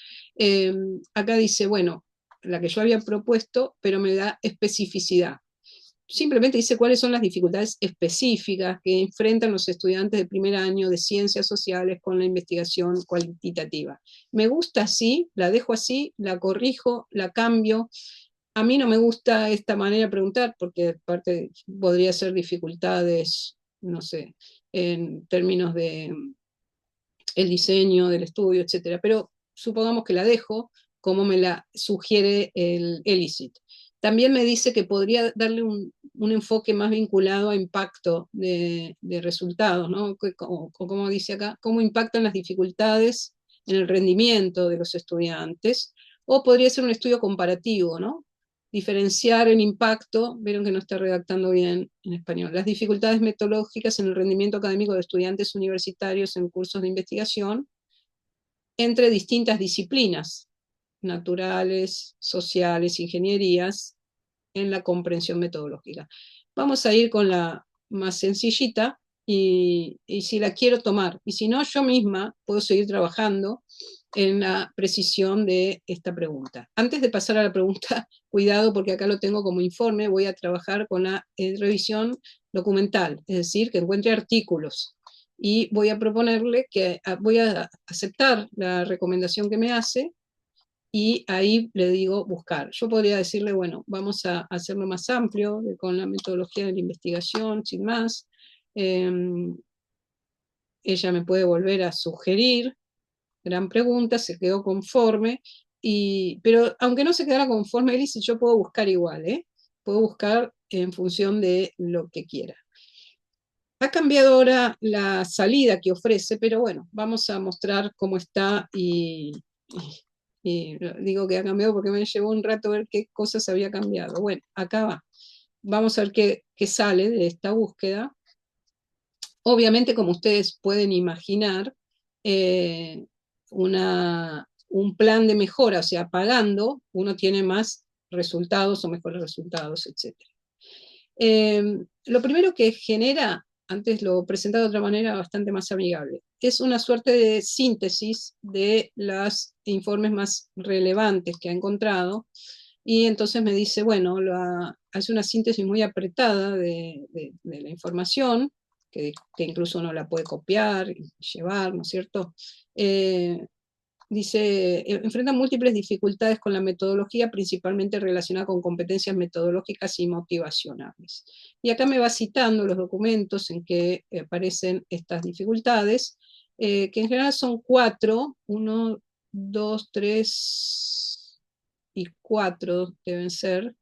acá dice, bueno, la que yo había propuesto, pero me da especificidad. Simplemente dice cuáles son las dificultades específicas que enfrentan los estudiantes de primer año de ciencias sociales con la investigación cuantitativa. Me gusta así, la dejo así, la corrijo, la cambio. A mí no me gusta esta manera de preguntar porque aparte podría ser dificultades no sé, en términos de el diseño del estudio, etcétera. Pero supongamos que la dejo como me la sugiere el ELICIT. También me dice que podría darle un enfoque más vinculado a impacto de resultados, ¿no? Como dice acá, cómo impactan las dificultades en el rendimiento de los estudiantes, o podría ser un estudio comparativo, ¿no? Diferenciar el impacto, vieron que no está redactando bien en español, las dificultades metodológicas en el rendimiento académico de estudiantes universitarios en cursos de investigación entre distintas disciplinas, naturales, sociales, ingenierías, en la comprensión metodológica. Vamos a ir con la más sencillita y si la quiero tomar. Y si no, yo misma puedo seguir trabajando en la precisión de esta pregunta. Antes de pasar a la pregunta, cuidado porque acá lo tengo como informe, voy a trabajar con la revisión documental, es decir, que encuentre artículos. Y voy a proponerle que voy a aceptar la recomendación que me hace y ahí le digo buscar. Yo podría decirle, bueno, vamos a hacerlo más amplio con la metodología de la investigación, sin más. Eh, Ella me puede volver a sugerir, gran pregunta, se quedó conforme, pero aunque no se quedara conforme, Elise, yo puedo buscar igual, ¿eh? Puedo buscar en función de lo que quiera. Ha cambiado ahora la salida que ofrece, pero bueno, vamos a mostrar cómo está y digo que ha cambiado porque me llevó un rato ver qué cosas había cambiado. Bueno, acá va. Vamos a ver qué sale de esta búsqueda. Obviamente, como ustedes pueden imaginar, eh, un plan de mejora, o sea, pagando, uno tiene más resultados o mejores resultados, etc. Lo primero que genera, antes lo presentado de otra manera bastante más amigable, es una suerte de síntesis de los informes más relevantes que ha encontrado, y entonces me dice, bueno, hace una síntesis muy apretada de la información, que incluso uno la puede copiar y llevar, ¿no es cierto? Dice, enfrenta múltiples dificultades con la metodología, principalmente relacionada con competencias metodológicas y motivacionales. Y acá me va citando los documentos en que aparecen estas dificultades, que en general son 4, 1, 2, 3 y 4 deben ser.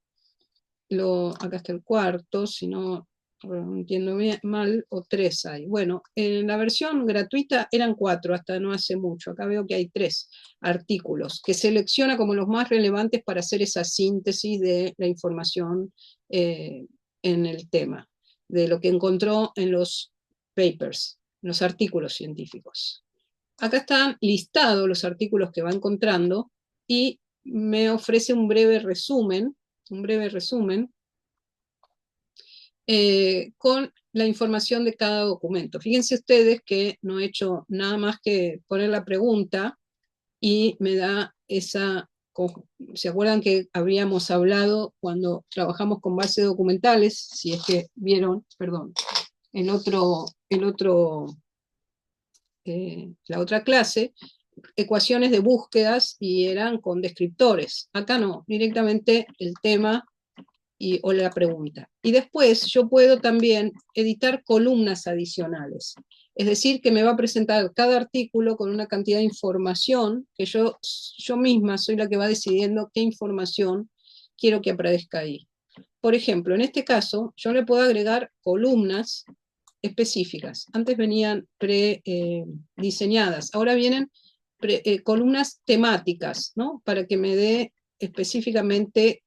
Acá está el cuarto, si no entiendo mal, o 3 hay. Bueno, en la versión gratuita eran 4 hasta no hace mucho. Acá veo que hay 3 artículos que selecciona como los más relevantes para hacer esa síntesis de la información en el tema, de lo que encontró en los papers, en los artículos científicos. Acá están listados los artículos que va encontrando y me ofrece un breve resumen con la información de cada documento. Fíjense ustedes que no he hecho nada más que poner la pregunta y me da esa... ¿Se acuerdan que habíamos hablado cuando trabajamos con bases documentales? Si es que vieron, perdón, la otra clase, ecuaciones de búsquedas y eran con descriptores. Acá no, directamente el tema o la pregunta. Y después yo puedo también editar columnas adicionales. Es decir, que me va a presentar cada artículo con una cantidad de información que yo misma soy la que va decidiendo qué información quiero que aparezca ahí. Por ejemplo, en este caso, yo le puedo agregar columnas específicas. Antes venían prediseñadas, ahora vienen columnas temáticas, ¿no? Para que me dé específicamente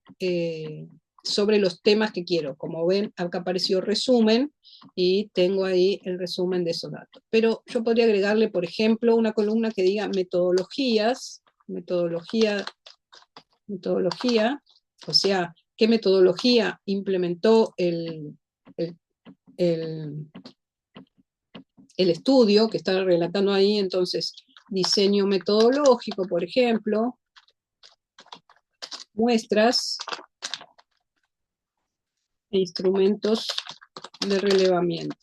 sobre los temas que quiero. Como ven, acá apareció resumen y tengo ahí el resumen de esos datos. Pero yo podría agregarle, por ejemplo, una columna que diga metodologías, metodología, o sea, qué metodología implementó el, el, el estudio que está relatando ahí. Entonces, diseño metodológico, por ejemplo, muestras e instrumentos de relevamiento.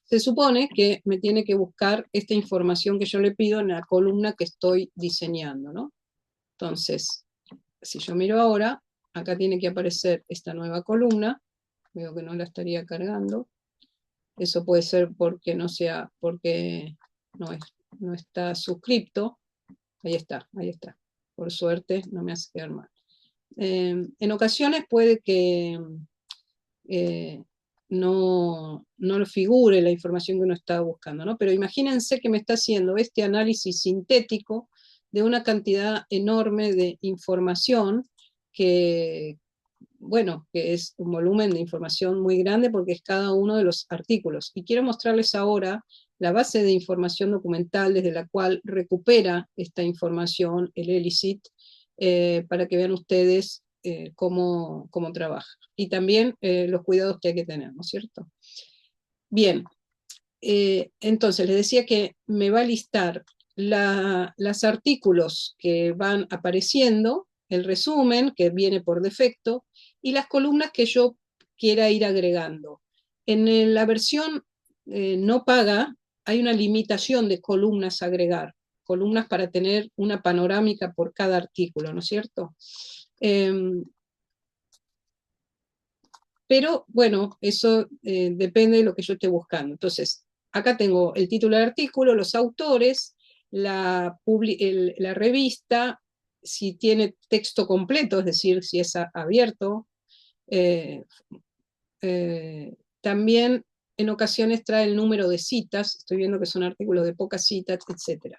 Se supone que me tiene que buscar esta información que yo le pido en la columna que estoy diseñando, ¿no? Entonces, si yo miro ahora, acá tiene que aparecer esta nueva columna, veo que no la estaría cargando, Eso puede ser porque no sea, porque no, no está suscripto. Ahí está, ahí está. Por suerte no me hace quedar mal. En ocasiones puede que eh, no lo figure la información que uno está buscando, ¿no? Pero imagínense que me está haciendo este análisis sintético de una cantidad enorme de información que, bueno, que es un volumen de información muy grande porque es cada uno de los artículos. Y quiero mostrarles ahora la base de información documental desde la cual recupera esta información el ELICIT, para que vean ustedes cómo trabaja. Y también los cuidados que hay que tener, ¿no es cierto? Bien, entonces les decía que me va a listar los artículos que van apareciendo, el resumen que viene por defecto y las columnas que yo quiera ir agregando. En la versión no paga hay una limitación de columnas a agregar, columnas para tener una panorámica por cada artículo, ¿no es cierto? Pero bueno, eso depende de lo que yo esté buscando. Entonces, acá tengo el título del artículo, los autores, la revista, si tiene texto completo, es decir, si es abierto. eh, También en ocasiones trae el número de citas, estoy viendo que son artículos de pocas citas, etc.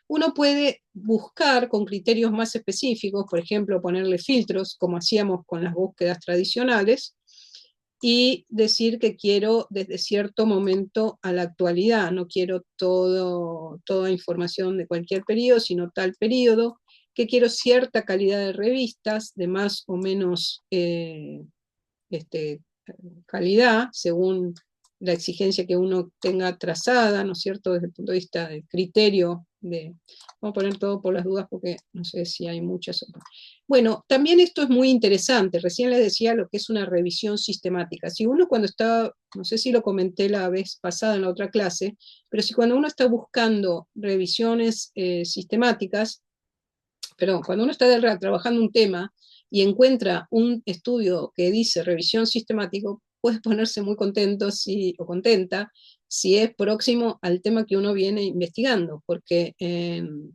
Uno puede buscar con criterios más específicos, por ejemplo, ponerle filtros, como hacíamos con las búsquedas tradicionales, y decir que quiero desde cierto momento a la actualidad, no quiero toda información de cualquier periodo, sino tal periodo, que quiero cierta calidad de revistas, de más o menos este, calidad, según la exigencia que uno tenga trazada, ¿no es cierto?, desde el punto de vista del criterio de... Vamos a poner todo por las dudas porque no sé si hay muchas. Bueno, también esto es muy interesante. Recién les decía lo que es una revisión sistemática. Si uno cuando está, no sé si lo comenté la vez pasada en la otra clase, pero si cuando uno está buscando revisiones sistemáticas, perdón, cuando uno está trabajando un tema y encuentra un estudio que dice revisión sistemático, puede ponerse muy contento o contenta si es próximo al tema que uno viene investigando, porque en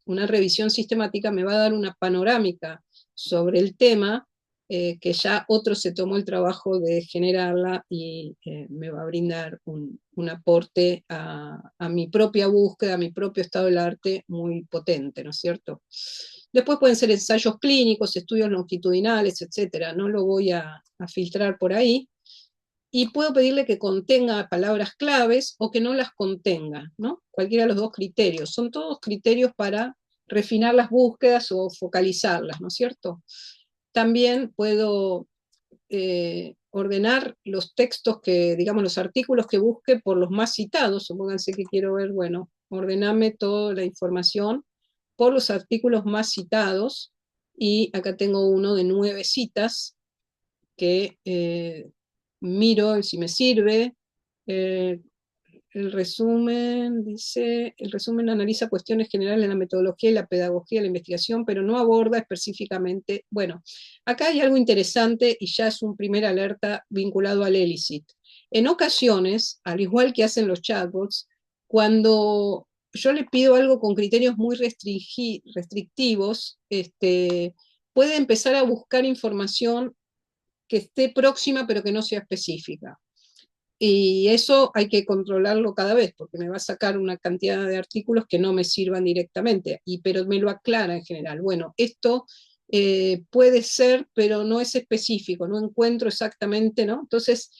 una revisión sistemática me va a dar una panorámica sobre el tema que ya otro se tomó el trabajo de generarla y me va a brindar un aporte a mi propia búsqueda, a mi propio estado del arte muy potente, ¿no es cierto? Después pueden ser ensayos clínicos, estudios longitudinales, etcétera. No lo voy a filtrar por ahí. Y puedo pedirle que contenga palabras claves o que no las contenga, ¿no? Cualquiera de los dos criterios. Son todos criterios para refinar las búsquedas o focalizarlas, ¿no es cierto? También puedo ordenar los textos que, digamos, los artículos que busque por los más citados. Supónganse que quiero ver, bueno, ordename toda la información por los artículos más citados, y acá tengo uno de 9 citas que miro si me sirve. Eh, el resumen dice, el resumen analiza cuestiones generales de la metodología y la pedagogía de la investigación, pero no aborda específicamente. Bueno, acá hay algo interesante y ya es un primer alerta vinculado al ELICIT. En ocasiones, al igual que hacen los chatbots, cuando yo le pido algo con criterios muy restrictivos, puede empezar a buscar información que esté próxima pero que no sea específica. Y eso hay que controlarlo cada vez, porque me va a sacar una cantidad de artículos que no me sirvan directamente, pero me lo aclara en general. Bueno, esto puede ser, pero no es específico, no encuentro exactamente, ¿no? Entonces,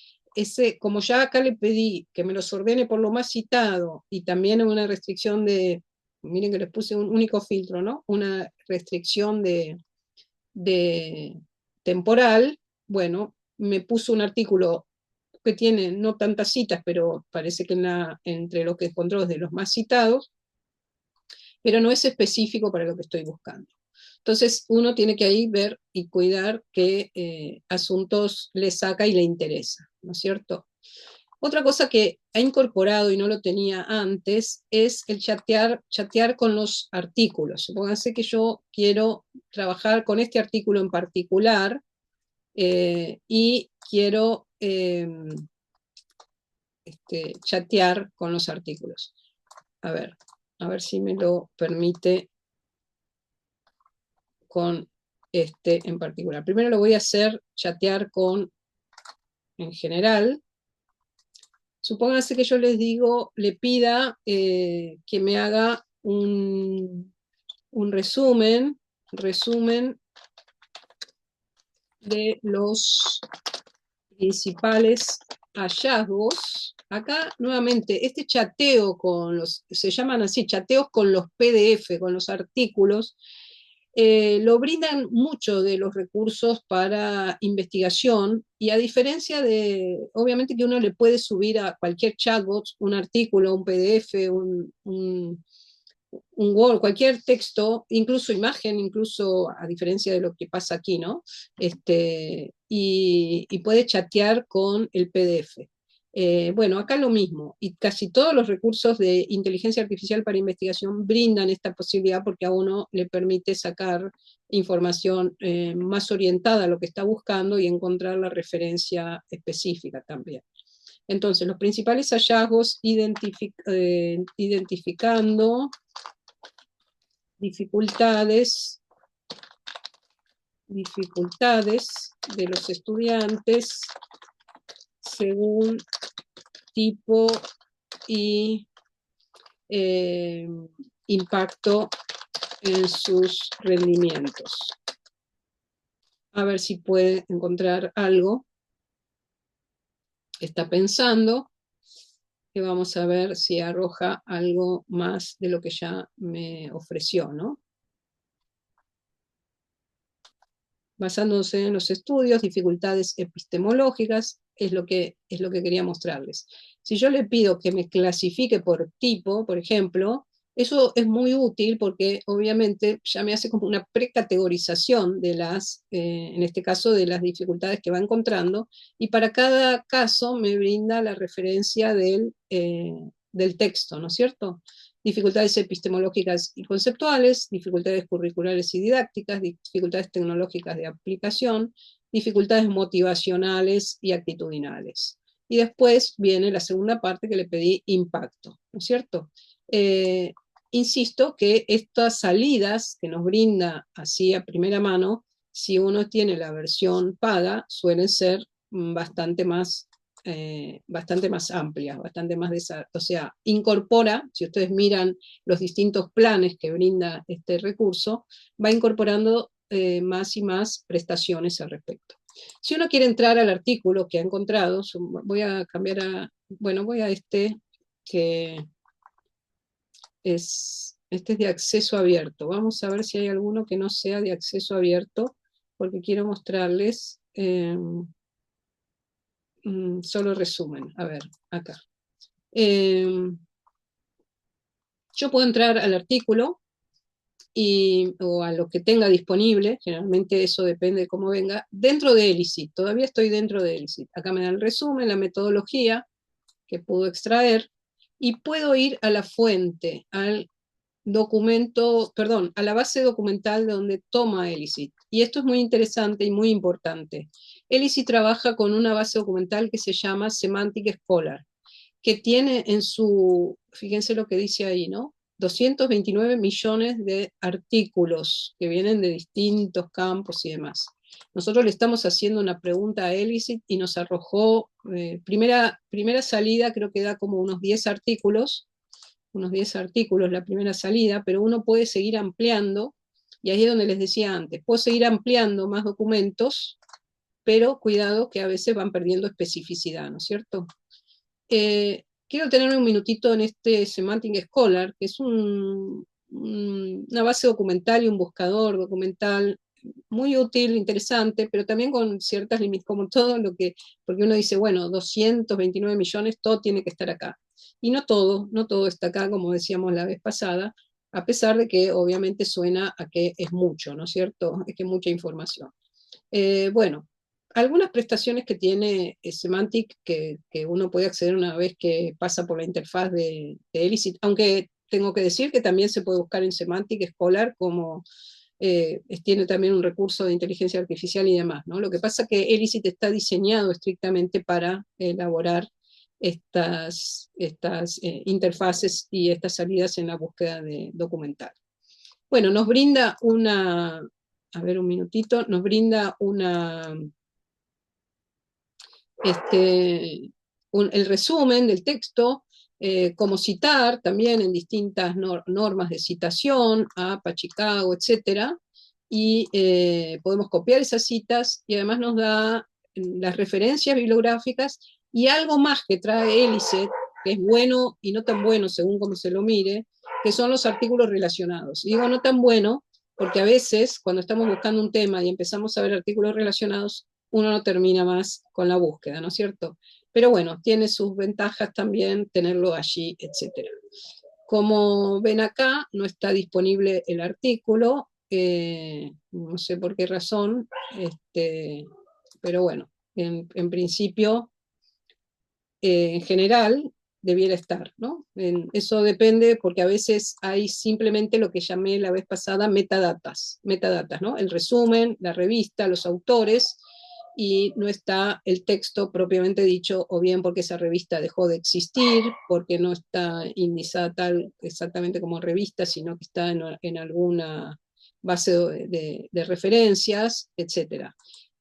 como ya acá le pedí que me los ordene por lo más citado y también una restricción de, miren que les puse un único filtro, ¿no? Una restricción de temporal, bueno, me puso un artículo que tiene no tantas citas, pero parece que entre lo que encontró es de los más citados, pero no es específico para lo que estoy buscando. Entonces uno tiene que ahí ver y cuidar qué asuntos le saca y le interesa, ¿no es cierto? Otra cosa que ha incorporado y no lo tenía antes es el chatear con los artículos. Supónganse que yo quiero trabajar con este artículo en particular y quiero chatear con los artículos. A ver si me lo permite con este en particular. Primero lo voy a hacer chatear con, en general. Supónganse que yo les digo, le pida que me haga un resumen de los principales hallazgos. Acá, nuevamente, este chateo con los, se llaman así, chateos con los PDF, con los artículos, lo brindan mucho de los recursos para investigación y a diferencia de, obviamente que uno le puede subir a cualquier chatbot un artículo, un PDF, un Word, cualquier texto, incluso imagen, incluso a diferencia de lo que pasa aquí, ¿no? Y puede chatear con el PDF. Bueno, acá lo mismo, y casi todos los recursos de inteligencia artificial para investigación brindan esta posibilidad porque a uno le permite sacar información más orientada a lo que está buscando y encontrar la referencia específica también. Entonces, los principales hallazgos identificando dificultades de los estudiantes según tipo y impacto en sus rendimientos. A ver si puede encontrar algo. Está pensando que vamos a ver si arroja algo más de lo que ya me ofreció, ¿no? Basándose en los estudios, dificultades epistemológicas, es lo que quería mostrarles. Si yo le pido que me clasifique por tipo, por ejemplo, eso es muy útil porque obviamente ya me hace como una precategorización de las, en este caso, de las dificultades que va encontrando, y para cada caso me brinda la referencia del texto, ¿no es cierto? Dificultades epistemológicas y conceptuales, dificultades curriculares y didácticas, dificultades tecnológicas de aplicación, dificultades motivacionales y actitudinales. Y después viene la segunda parte que le pedí, impacto, ¿no es cierto? Insisto que estas salidas que nos brinda así a primera mano, si uno tiene la versión paga, suelen ser bastante más amplias, bastante más o sea, incorpora, si ustedes miran los distintos planes que brinda este recurso, va incorporando más y más prestaciones al respecto. Si uno quiere entrar al artículo que ha encontrado, voy a cambiar bueno, voy a que este es de acceso abierto. Vamos a ver si hay alguno que no sea de acceso abierto, porque quiero mostrarles solo resumen. A ver, acá. Yo puedo entrar al artículo o a lo que tenga disponible, generalmente eso depende de cómo venga, dentro de ELICIT, todavía estoy dentro de ELICIT. Acá me da el resumen, la metodología que puedo extraer, y puedo ir a la fuente, al documento, perdón, a la base documental de donde toma ELICIT. Y esto es muy interesante y muy importante. ELICIT trabaja con una base documental que se llama Semantic Scholar, que tiene en su, fíjense lo que dice ahí, ¿no? 229 millones de artículos que vienen de distintos campos y demás. Nosotros le estamos haciendo una pregunta a Elicit y nos arrojó, primera salida creo que da como unos 10 artículos la primera salida, pero uno puede seguir ampliando, y ahí es donde les decía antes, puedo seguir ampliando más documentos, pero cuidado que a veces van perdiendo especificidad, ¿no es cierto? Quiero tener un minutito en este Semantic Scholar, que es una base documental y un buscador documental muy útil, interesante, pero también con ciertas límites, como todo lo que, porque uno dice, bueno, 229 millones, todo tiene que estar acá. Y no todo está acá, como decíamos la vez pasada, a pesar de que obviamente suena a que es mucho, ¿no es cierto? Es que es mucha información. Bueno, algunas prestaciones que tiene Semantic que uno puede acceder una vez que pasa por la interfaz de Elicit, aunque tengo que decir que también se puede buscar en Semantic Scholar como tiene también un recurso de inteligencia artificial y demás, ¿no? Lo que pasa es que Elicit está diseñado estrictamente para elaborar estas interfaces y estas salidas en la búsqueda de documental. Bueno, nos brinda a ver un minutito, nos brinda el resumen del texto, cómo citar también en distintas normas de citación, APA, Chicago, etcétera, y podemos copiar esas citas y además nos da las referencias bibliográficas y algo más que trae Eliseth, que es bueno y no tan bueno según como se lo mire, que son los artículos relacionados. Y digo no tan bueno porque a veces cuando estamos buscando un tema y empezamos a ver artículos relacionados, uno no termina más con la búsqueda, ¿no es cierto? Pero bueno, tiene sus ventajas también tenerlo allí, etcétera. Como ven acá, no está disponible el artículo, no sé por qué razón, pero bueno, en principio, en general, debiera estar, ¿no? Eso depende porque a veces hay simplemente lo que llamé la vez pasada metadatas, ¿no? El resumen, la revista, los autores, y no está el texto propiamente dicho, o bien porque esa revista dejó de existir, porque no está indizada tal exactamente como revista, sino que está en alguna base de referencias, etcétera.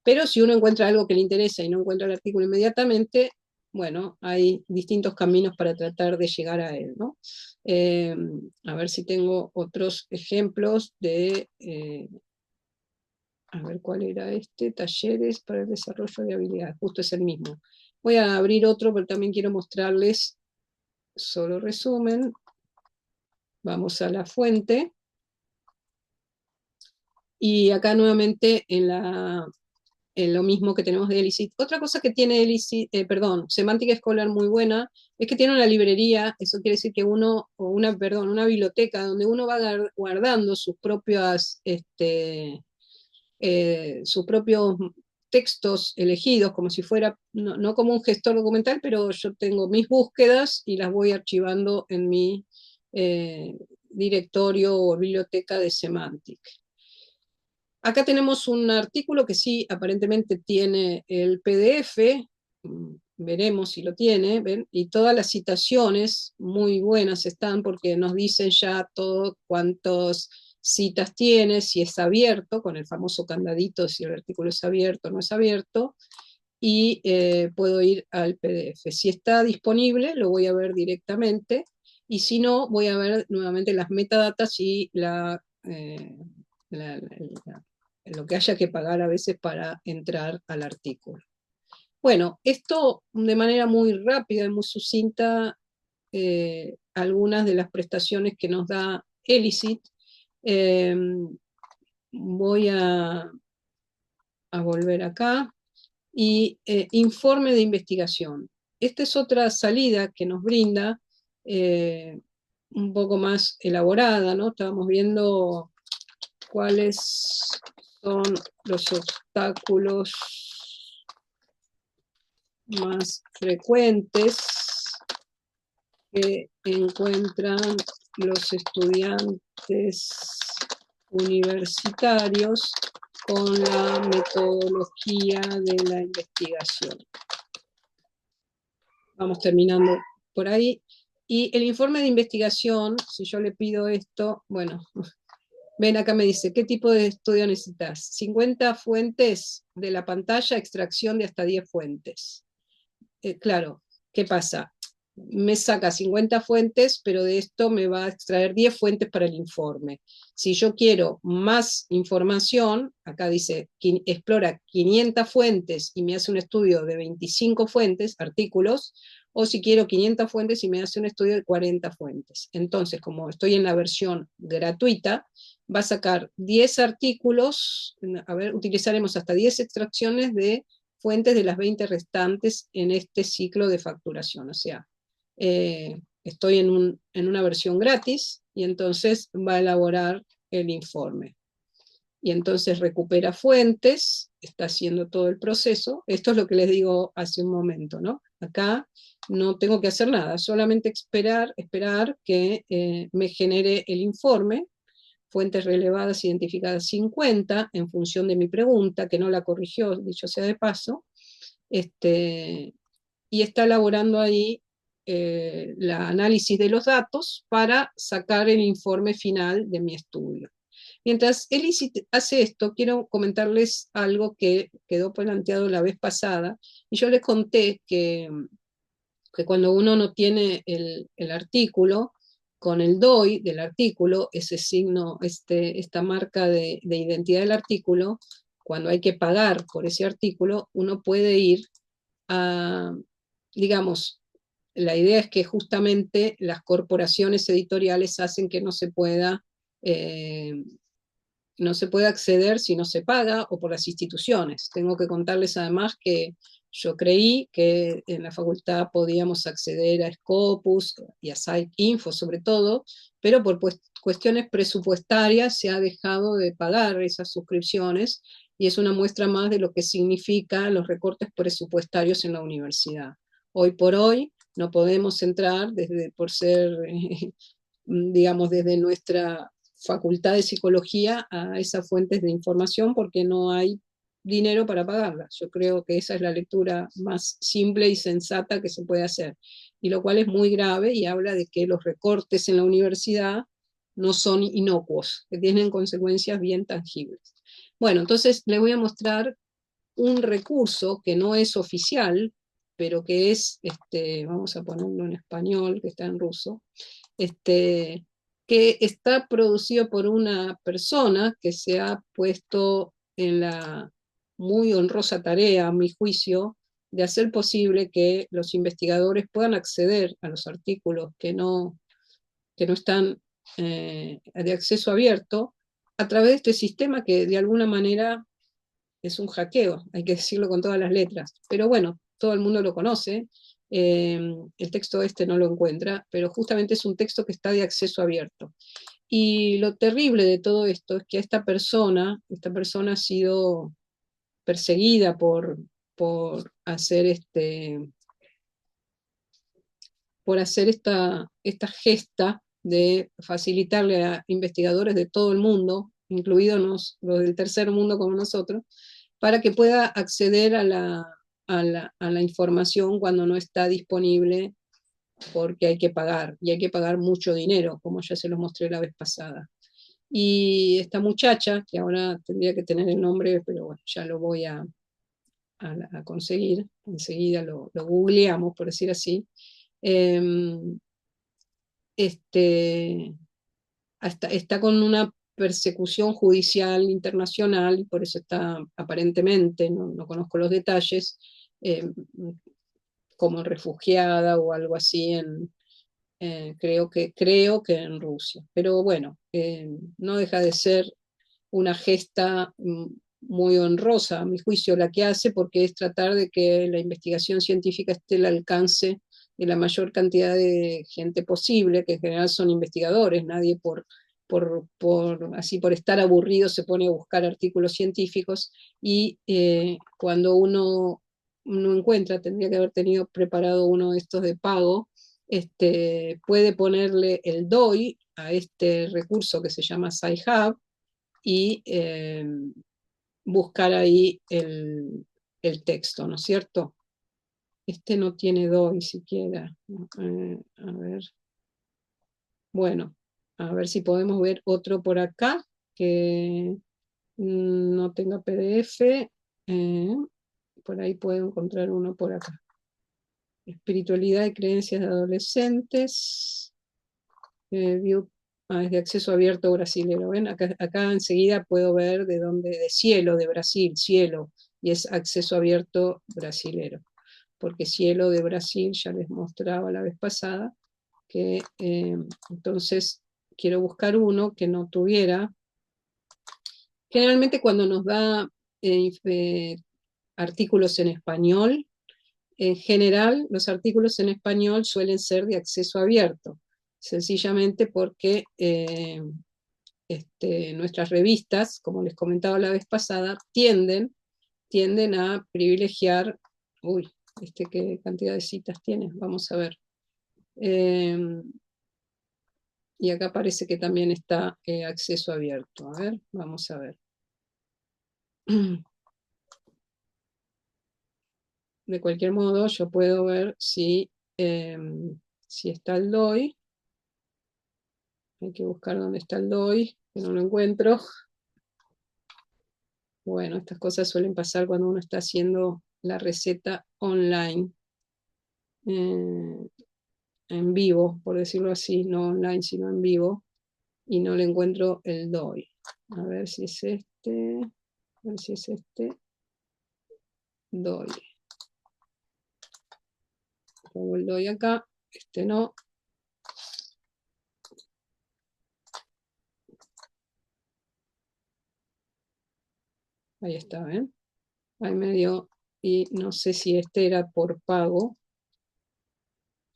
Pero si uno encuentra algo que le interesa y no encuentra el artículo inmediatamente, bueno, hay distintos caminos para tratar de llegar a él, ¿no? A ver si tengo otros ejemplos a ver cuál era talleres para el desarrollo de habilidades, justo es el mismo. Voy a abrir otro, pero también quiero mostrarles solo resumen. Vamos a la fuente. Y acá nuevamente en lo mismo que tenemos de Elicit. Otra cosa que tiene Semantic Scholar muy buena, es que tiene una librería, eso quiere decir que una biblioteca donde uno va guardando sus propios textos elegidos, como si fuera, no como un gestor documental, pero yo tengo mis búsquedas y las voy archivando en mi directorio o biblioteca de Semantic. Acá tenemos un artículo que sí, aparentemente tiene el PDF, veremos si lo tiene, ¿ven? Y todas las citaciones muy buenas están porque nos dicen ya todo cuántas citas tiene, si es abierto, con el famoso candadito, si el artículo es abierto o no es abierto, y puedo ir al PDF. Si está disponible, lo voy a ver directamente, y si no, voy a ver nuevamente las metadatas y lo que haya que pagar a veces para entrar al artículo. Bueno, esto de manera muy rápida y muy sucinta, algunas de las prestaciones que nos da Elicit. Voy a volver acá. Y informe de investigación. Esta es otra salida que nos brinda, un poco más elaborada, ¿no? Estábamos viendo cuáles son los obstáculos más frecuentes que encuentran los estudiantes universitarios con la metodología de la investigación. Vamos terminando por ahí. Y el informe de investigación, si yo le pido esto, bueno, ven acá me dice, ¿qué tipo de estudio necesitas? 50 fuentes de la pantalla, extracción de hasta 10 fuentes. Claro, ¿qué pasa? Me saca 50 fuentes, pero de esto me va a extraer 10 fuentes para el informe. Si yo quiero más información, acá dice, explora 500 fuentes y me hace un estudio de 25 fuentes, artículos, o si quiero 500 fuentes y me hace un estudio de 40 fuentes. Entonces, como estoy en la versión gratuita, va a sacar 10 artículos, a ver, utilizaremos hasta 10 extracciones de fuentes de las 20 restantes en este ciclo de facturación. O sea, estoy en una versión gratis y entonces va a elaborar el informe. Y entonces recupera fuentes, está haciendo todo el proceso. Esto es lo que les digo hace un momento, ¿no? Acá no tengo que hacer nada, solamente esperar que me genere el informe, fuentes relevadas identificadas 50, en función de mi pregunta, que no la corrigió, dicho sea de paso, y está elaborando ahí el análisis de los datos para sacar el informe final de mi estudio. Mientras él hace esto, quiero comentarles algo que quedó planteado la vez pasada, y yo les conté que cuando uno no tiene el artículo, con el DOI del artículo, ese signo, esta marca de identidad del artículo, cuando hay que pagar por ese artículo, uno puede ir a, digamos, la idea es que justamente las corporaciones editoriales hacen que eh, no se puede acceder si no se paga o por las instituciones. Tengo que contarles además que yo creí que en la facultad podíamos acceder a Scopus y a SciInfo sobre todo, pero por cuestiones presupuestarias se ha dejado de pagar esas suscripciones y es una muestra más de lo que significan los recortes presupuestarios en la universidad. Hoy por hoy no podemos entrar por ser, digamos, desde nuestra facultad de psicología a esas fuentes de información porque no hay dinero para pagarlas. Yo creo que esa es la lectura más simple y sensata que se puede hacer, y lo cual es muy grave y habla de que los recortes en la universidad no son inocuos, que tienen consecuencias bien tangibles. Bueno, entonces les voy a mostrar un recurso que no es oficial, pero que es, vamos a ponerlo en español, que está en ruso, este, que está producido por una persona que se ha puesto en la muy honrosa tarea, a mi juicio, de hacer posible que los investigadores puedan acceder a los artículos que no están de acceso abierto a través de este sistema que de alguna manera es un hackeo, hay que decirlo con todas las letras. Pero bueno, todo el mundo lo conoce, el texto este no lo encuentra, pero justamente es un texto que está de acceso abierto. Y lo terrible de todo esto es que esta persona ha sido perseguida por hacer, por hacer esta gesta de facilitarle a investigadores de todo el mundo, incluidos los del tercer mundo como nosotros, para que pueda acceder a la información cuando no está disponible porque hay que pagar, y hay que pagar mucho dinero, como ya se los mostré la vez pasada. Y esta muchacha, que ahora tendría que tener el nombre, pero bueno, ya lo voy a conseguir, enseguida lo googleamos, por decir así, eh, este, está con una persecución judicial internacional, y por eso está aparentemente, no conozco los detalles, eh, como refugiada o algo así creo que en Rusia. Pero bueno, no deja de ser una gesta muy honrosa, a mi juicio, la que hace, porque es tratar de que la investigación científica esté al alcance de la mayor cantidad de gente posible, que en general son investigadores, nadie así por estar aburrido se pone a buscar artículos científicos, y cuando uno no encuentra, tendría que haber tenido preparado uno de estos de pago, puede ponerle el DOI a este recurso que se llama SciHub y buscar ahí el texto, ¿no es cierto? Este no tiene DOI siquiera. A ver, bueno, a ver si podemos ver otro por acá que no tenga PDF. eh, por ahí puedo encontrar uno por acá. Espiritualidad y creencias de adolescentes. Es de acceso abierto brasilero. ¿Ven? Acá enseguida puedo ver de dónde, de Cielo, de Brasil, Cielo, y es acceso abierto brasilero. Porque Cielo de Brasil ya les mostraba la vez pasada que entonces quiero buscar uno que no tuviera. Generalmente cuando nos da artículos en español, en general los artículos en español suelen ser de acceso abierto, sencillamente porque nuestras revistas, como les comentaba la vez pasada, tienden a privilegiar, uy, qué cantidad de citas tiene, vamos a ver. Y acá parece que también está acceso abierto. A ver, vamos a ver. de cualquier modo, yo puedo ver si está el DOI. Hay que buscar dónde está el DOI, que no lo encuentro. Bueno, estas cosas suelen pasar cuando uno está haciendo la receta online, eh, en vivo, por decirlo así, no online, sino en vivo, y no le encuentro el DOI. A ver si es este, a ver si es este, DOI. Pongo el DOI acá, este no. Ahí está, ¿ven? Ahí me dio, y no sé si este era por pago.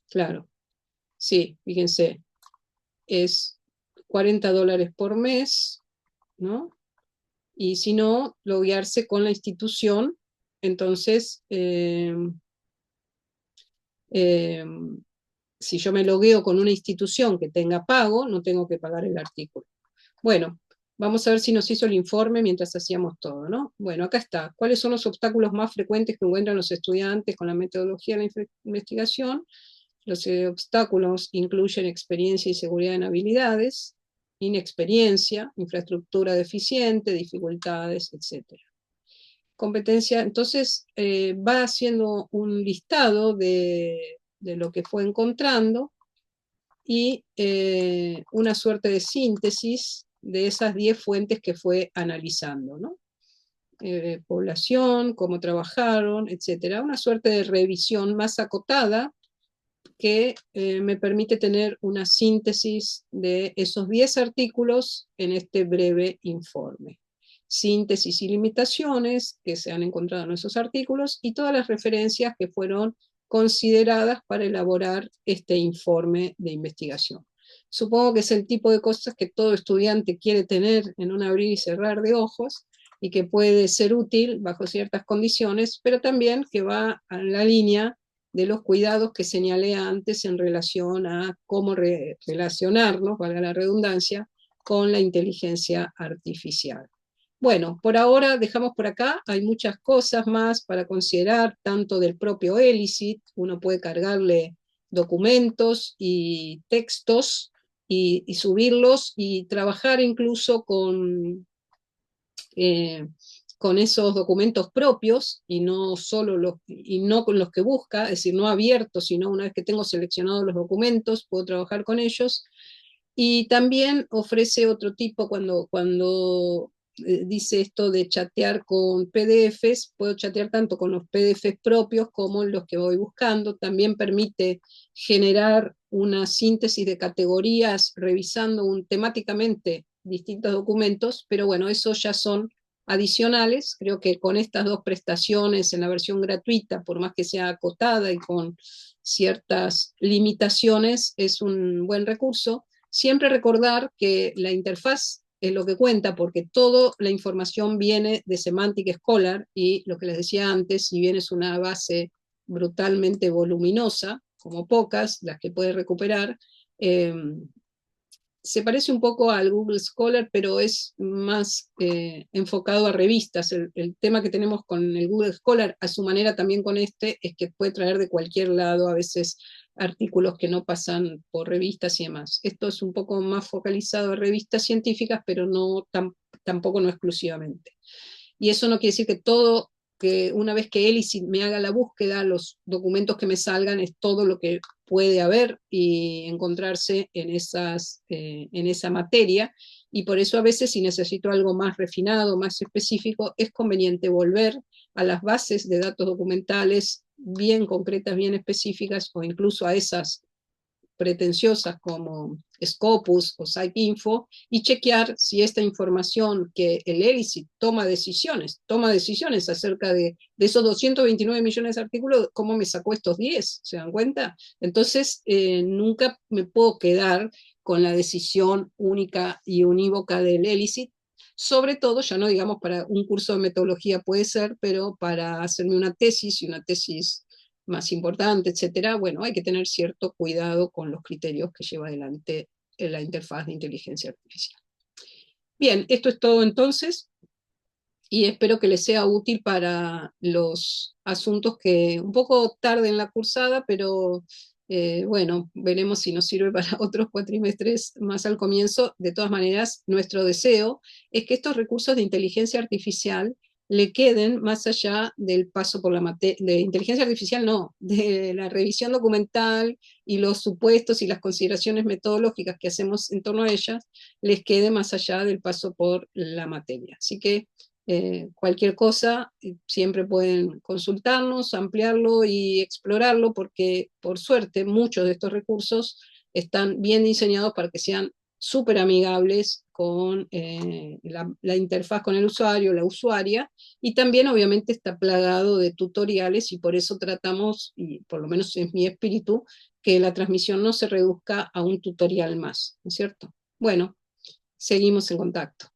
Claro, sí, fíjense, es $40 por mes, ¿no? Y si no, loguearse con la institución. Entonces, eh, si yo me logueo con una institución que tenga pago, no tengo que pagar el artículo. Bueno, vamos a ver si nos hizo el informe mientras hacíamos todo, ¿no? Bueno, acá está. ¿Cuáles son los obstáculos más frecuentes que encuentran los estudiantes con la metodología de la investigación? Los obstáculos incluyen experiencia y seguridad en habilidades, inexperiencia, infraestructura deficiente, dificultades, etc. Competencia, entonces va haciendo un listado de lo que fue encontrando y una suerte de síntesis de esas 10 fuentes que fue analizando, ¿no? Población, cómo trabajaron, etcétera. Una suerte de revisión más acotada que me permite tener una síntesis de esos 10 artículos en este breve informe. Síntesis y limitaciones que se han encontrado en esos artículos y todas las referencias que fueron consideradas para elaborar este informe de investigación. Supongo que es el tipo de cosas que todo estudiante quiere tener en un abrir y cerrar de ojos y que puede ser útil bajo ciertas condiciones, pero también que va a la línea de los cuidados que señalé antes en relación a cómo relacionarnos, valga la redundancia, con la inteligencia artificial. Bueno, por ahora dejamos por acá, hay muchas cosas más para considerar, tanto del propio ELICIT, uno puede cargarle documentos y textos y subirlos y trabajar incluso eh, con esos documentos propios y no solo y no con los que busca, es decir, no abiertos, sino una vez que tengo seleccionados los documentos, puedo trabajar con ellos. Y también ofrece otro tipo cuando dice esto de chatear con PDFs, puedo chatear tanto con los PDFs propios como los que voy buscando. También permite generar una síntesis de categorías revisando temáticamente distintos documentos, pero bueno, esos ya son adicionales. Creo que con estas dos prestaciones en la versión gratuita, por más que sea acotada y con ciertas limitaciones, es un buen recurso. Siempre recordar que la interfaz es lo que cuenta, porque toda la información viene de Semantic Scholar y lo que les decía antes, si bien es una base brutalmente voluminosa, como pocas las que puede recuperar, eh, se parece un poco al Google Scholar, pero es más enfocado a revistas. El tema que tenemos con el Google Scholar, a su manera también con este, es que puede traer de cualquier lado a veces artículos que no pasan por revistas y demás. Esto es un poco más focalizado a revistas científicas, pero tampoco no exclusivamente. Y eso no quiere decir que una vez que Elicit me haga la búsqueda, los documentos que me salgan es todo lo que puede haber y encontrarse en esa materia. Y por eso a veces si necesito algo más refinado, más específico, es conveniente volver a las bases de datos documentales bien concretas, bien específicas, o incluso a esas pretenciosas como Scopus o PsycInfo y chequear si esta información que el ELICIT toma decisiones acerca de esos 229 millones de artículos, ¿cómo me sacó estos 10? ¿Se dan cuenta? Entonces, nunca me puedo quedar con la decisión única y unívoca del ELICIT, sobre todo, ya no digamos para un curso de metodología puede ser, pero para hacerme una tesis y una tesis más importante, etcétera, bueno, hay que tener cierto cuidado con los criterios que lleva adelante la interfaz de inteligencia artificial. Bien, esto es todo entonces. y espero que les sea útil para los asuntos que un poco tarde en la cursada, pero bueno, veremos si nos sirve para otros cuatrimestres más al comienzo. De todas maneras, nuestro deseo es que estos recursos de inteligencia artificial le queden más allá del paso por la materia, de inteligencia artificial no, de la revisión documental y los supuestos y las consideraciones metodológicas que hacemos en torno a ellas, les quede más allá del paso por la materia. Así que cualquier cosa, siempre pueden consultarnos, ampliarlo y explorarlo, porque por suerte muchos de estos recursos están bien diseñados para que sean súper amigables con la interfaz con el usuario, la usuaria, y también obviamente está plagado de tutoriales y por eso tratamos, y por lo menos es mi espíritu, que la transmisión no se reduzca a un tutorial más, ¿no es cierto? Bueno, seguimos en contacto.